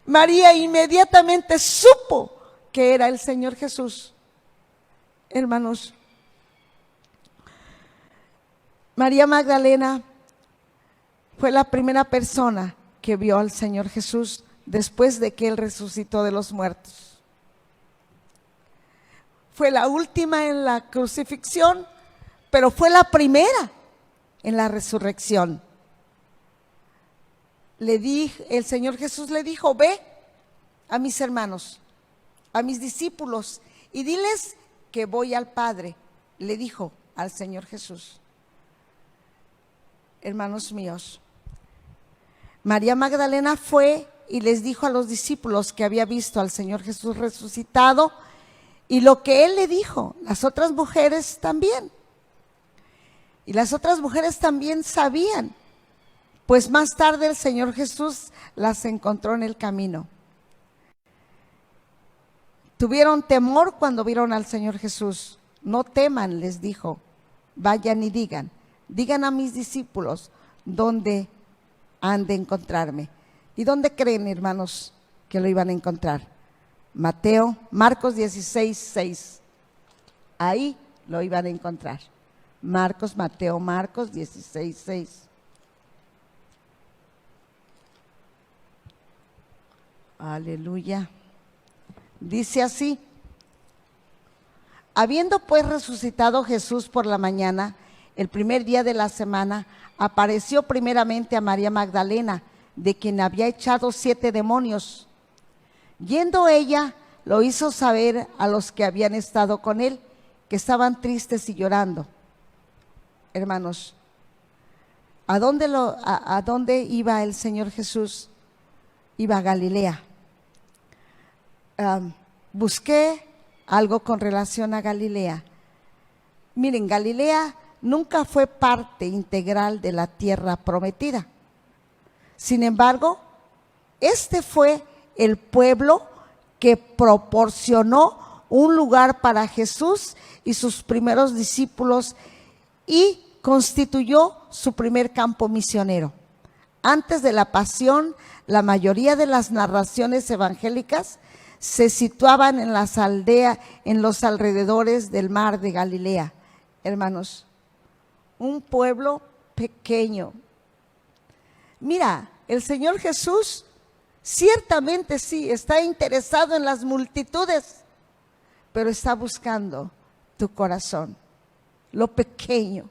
María inmediatamente supo que era el Señor Jesús. Hermanos, María Magdalena fue la primera persona que vio al Señor Jesús después de que Él resucitó de los muertos. Fue la última en la crucifixión, pero fue la primera en la resurrección. El Señor Jesús le dijo, ve a mis hermanos, a mis discípulos, y diles que voy al Padre, le dijo al Señor Jesús. Hermanos míos, María Magdalena fue y les dijo a los discípulos que había visto al Señor Jesús resucitado y lo que Él le dijo. Las otras mujeres también. Y las otras mujeres también sabían, pues más tarde el Señor Jesús las encontró en el camino. Tuvieron temor cuando vieron al Señor Jesús. No teman, les dijo, vayan y digan a mis discípulos dónde han de encontrarme. ¿Y dónde creen, hermanos, que lo iban a encontrar? Marcos 16:6. Ahí lo iban a encontrar. Marcos 16:6. Aleluya. Dice así: habiendo pues resucitado Jesús por la mañana, el primer día de la semana, apareció primeramente a María Magdalena, de quien había echado 7 demonios. Yendo ella, lo hizo saber a los que habían estado con él, que estaban tristes y llorando. Hermanos, ¿a dónde iba el Señor Jesús? Iba a Galilea. Busqué algo con relación a Galilea. Miren, Galilea nunca fue parte integral de la tierra prometida. Sin embargo, este fue el pueblo que proporcionó un lugar para Jesús y sus primeros discípulos y constituyó su primer campo misionero. Antes de la pasión, la mayoría de las narraciones evangélicas se situaban en las aldeas, en los alrededores del mar de Galilea. Hermanos, un pueblo pequeño. Mira, el Señor Jesús ciertamente sí está interesado en las multitudes, pero está buscando tu corazón, lo pequeño.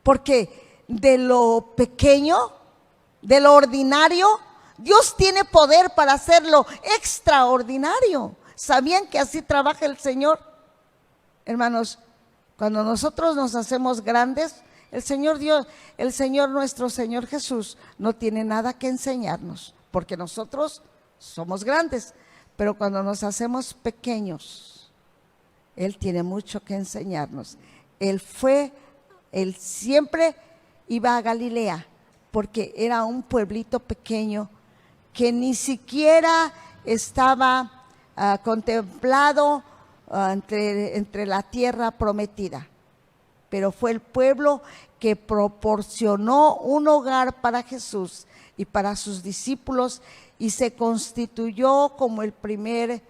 Porque de lo pequeño, de lo ordinario, Dios tiene poder para hacerlo extraordinario. ¿Sabían que así trabaja el Señor? Hermanos, cuando nosotros nos hacemos grandes, el Señor Dios, nuestro Señor Jesús, no tiene nada que enseñarnos, porque nosotros somos grandes, pero cuando nos hacemos pequeños, Él tiene mucho que enseñarnos. Él siempre iba a Galilea, porque era un pueblito pequeño que ni siquiera estaba contemplado entre la tierra prometida. Pero fue el pueblo que proporcionó un hogar para Jesús y para sus discípulos y se constituyó como el primer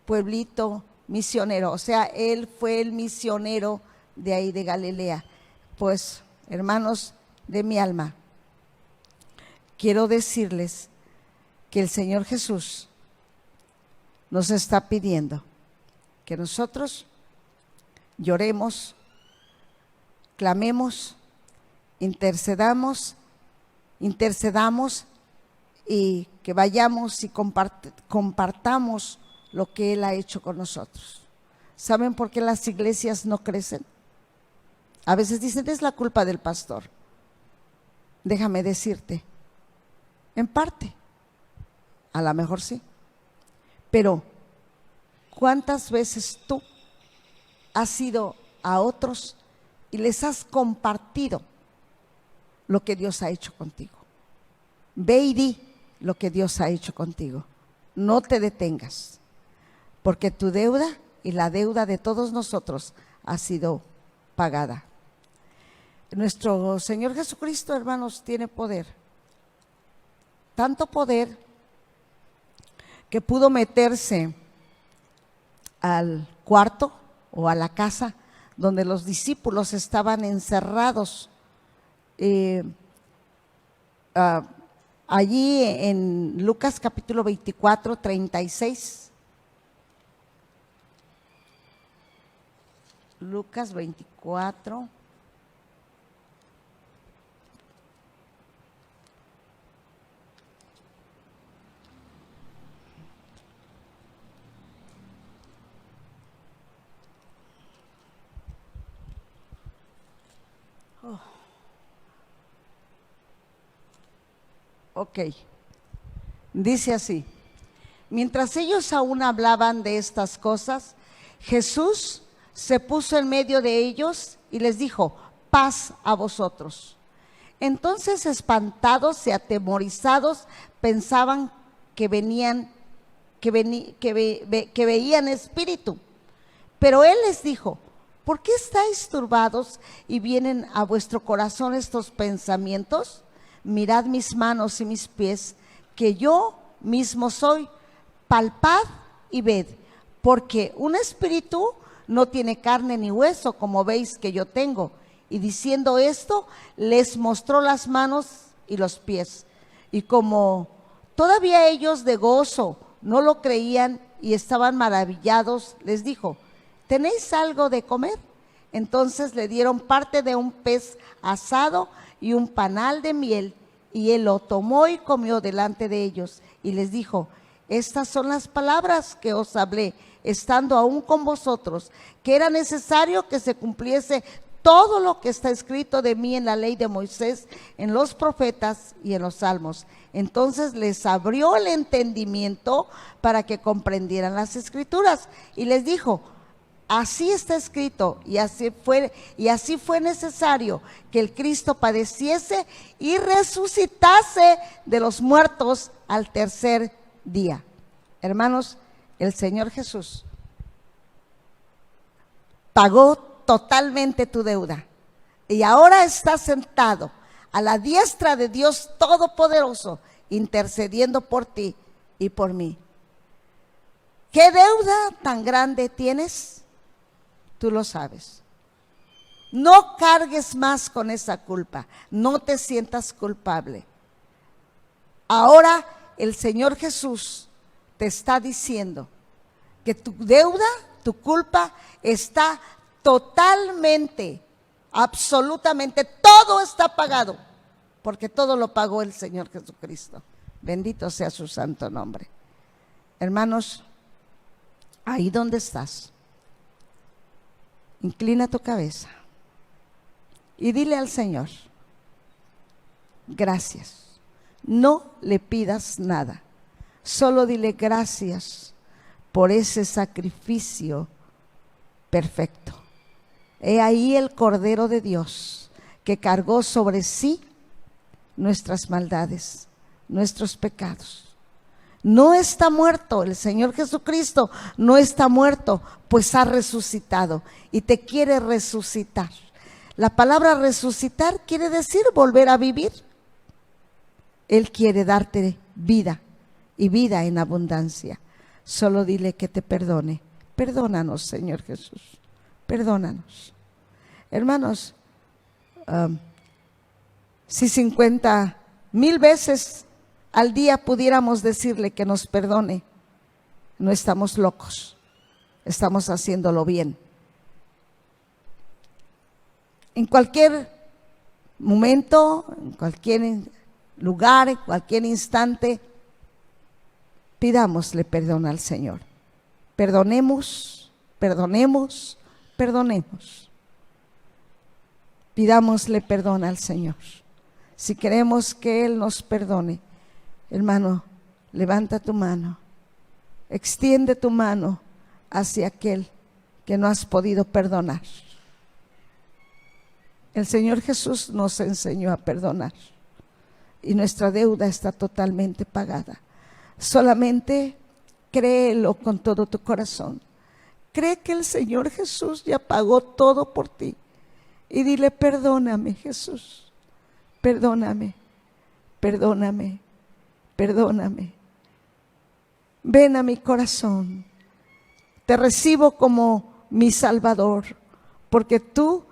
pueblito misionero. O sea, Él fue el misionero de ahí de Galilea. pues, hermanos de mi alma, quiero decirles que el Señor Jesús nos está pidiendo que nosotros lloremos, clamemos, intercedamos y que vayamos y compartamos lo que Él ha hecho con nosotros. ¿Saben por qué las iglesias no crecen? A veces dicen, es la culpa del pastor. Déjame decirte, en parte, a lo mejor sí, pero ¿cuántas veces tú has ido a otros y les has compartido lo que Dios ha hecho contigo? Ve y di lo que Dios ha hecho contigo. No te detengas, porque tu deuda y la deuda de todos nosotros ha sido pagada. Nuestro Señor Jesucristo, hermanos, tiene poder, tanto poder que pudo meterse al cuarto o a la casa donde los discípulos estaban encerrados. Allí en Lucas capítulo 24, 36. Lucas 24. Ok, dice así: mientras ellos aún hablaban de estas cosas, Jesús se puso en medio de ellos y les dijo: paz a vosotros. Entonces, espantados y atemorizados, pensaban que veían espíritu. Pero Él les dijo: ¿por qué estáis turbados y vienen a vuestro corazón estos pensamientos? Mirad mis manos y mis pies, que yo mismo soy. Palpad y ved, porque un espíritu no tiene carne ni hueso, como veis que yo tengo. Y diciendo esto, les mostró las manos y los pies. Y como todavía ellos de gozo no lo creían y estaban maravillados, les dijo: ¿tenéis algo de comer? Entonces le dieron parte de un pez asado y un panal de miel, y Él lo tomó y comió delante de ellos, y les dijo: estas son las palabras que os hablé, estando aún con vosotros, que era necesario que se cumpliese todo lo que está escrito de mí en la ley de Moisés, en los profetas y en los salmos. Entonces les abrió el entendimiento para que comprendieran las escrituras, y les dijo: así está escrito, y así fue necesario que el Cristo padeciese y resucitase de los muertos al tercer día. Hermanos, el Señor Jesús pagó totalmente tu deuda y ahora está sentado a la diestra de Dios Todopoderoso, intercediendo por ti y por mí. ¿Qué deuda tan grande tienes? Tú lo sabes. No cargues más con esa culpa, no te sientas culpable. Ahora el Señor Jesús te está diciendo que tu deuda, tu culpa está totalmente, absolutamente, todo está pagado, porque todo lo pagó el Señor Jesucristo. Bendito sea su santo nombre. Hermanos, ahí donde estás, inclina tu cabeza y dile al Señor: gracias. No le pidas nada, solo dile gracias por ese sacrificio perfecto. He ahí el Cordero de Dios que cargó sobre sí nuestras maldades, nuestros pecados. No está muerto, el Señor Jesucristo no está muerto, pues ha resucitado y te quiere resucitar. La palabra resucitar quiere decir volver a vivir. Él quiere darte vida y vida en abundancia. Solo dile que te perdone. Perdónanos, Señor Jesús, perdónanos. Hermanos, Si 50,000 veces al día pudiéramos decirle que nos perdone, no estamos locos, estamos haciéndolo bien. En cualquier momento, en cualquier lugar, en cualquier instante, pidámosle perdón al Señor. Perdonemos, perdonemos, perdonemos. Pidámosle perdón al Señor. Si queremos que Él nos perdone, hermano, levanta tu mano, extiende tu mano hacia aquel que no has podido perdonar. El Señor Jesús nos enseñó a perdonar y nuestra deuda está totalmente pagada. Solamente créelo con todo tu corazón. Cree que el Señor Jesús ya pagó todo por ti y dile: perdóname, Jesús. Perdóname, perdóname, perdóname. Ven a mi corazón. Te recibo como mi Salvador, porque tú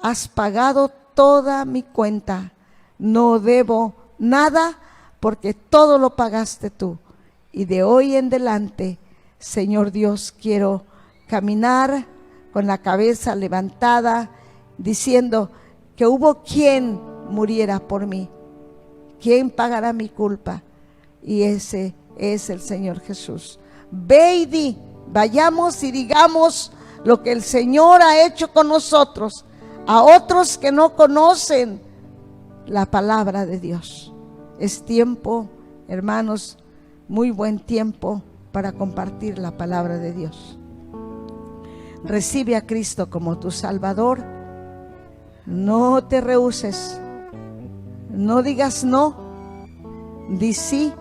has pagado toda mi cuenta. No debo nada, porque todo lo pagaste tú. Y de hoy en adelante, Señor Dios, quiero caminar con la cabeza levantada, diciendo que hubo quien muriera por mí. ¿Quién pagará mi culpa? Y ese es el Señor Jesús. Ve y di, vayamos y digamos lo que el Señor ha hecho con nosotros a otros que no conocen la palabra de Dios. Es tiempo, hermanos, muy buen tiempo para compartir la palabra de Dios. Recibe a Cristo como tu Salvador. No te rehúses. No digas no, di sí,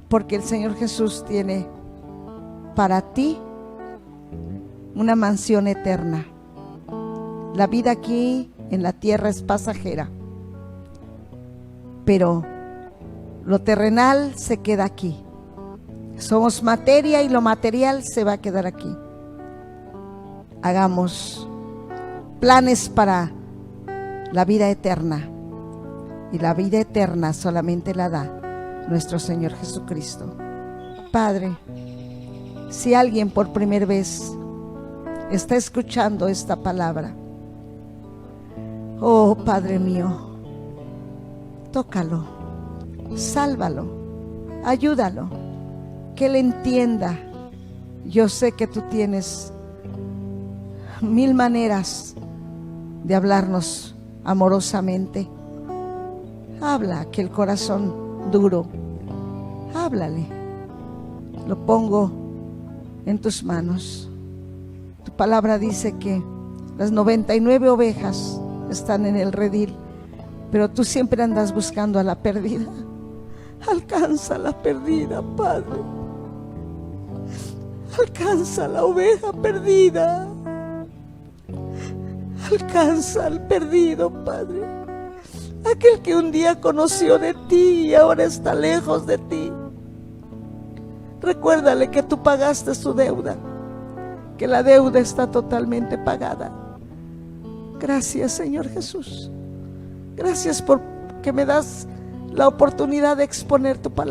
porque el Señor Jesús tiene para ti una mansión eterna. La vida aquí en la tierra es pasajera, pero lo terrenal se queda aquí. Somos materia y lo material se va a quedar aquí. Hagamos planes para la vida eterna. Y la vida eterna solamente la da nuestro Señor Jesucristo. Padre, si alguien por primera vez está escuchando esta palabra, oh Padre mío, tócalo, sálvalo, ayúdalo, que Él entienda. Yo sé que tú tienes 1000 maneras de hablarnos amorosamente. Habla aquel corazón duro, háblale. Lo pongo en tus manos. Tu palabra dice que las 99 ovejas están en el redil, pero tú siempre andas buscando a la perdida. Alcanza la perdida, Padre. Alcanza la oveja perdida. Alcanza al perdido, Padre. Aquel que un día conoció de ti y ahora está lejos de ti. Recuérdale que tú pagaste su deuda, que la deuda está totalmente pagada. Gracias, Señor Jesús. Gracias porque me das la oportunidad de exponer tu palabra.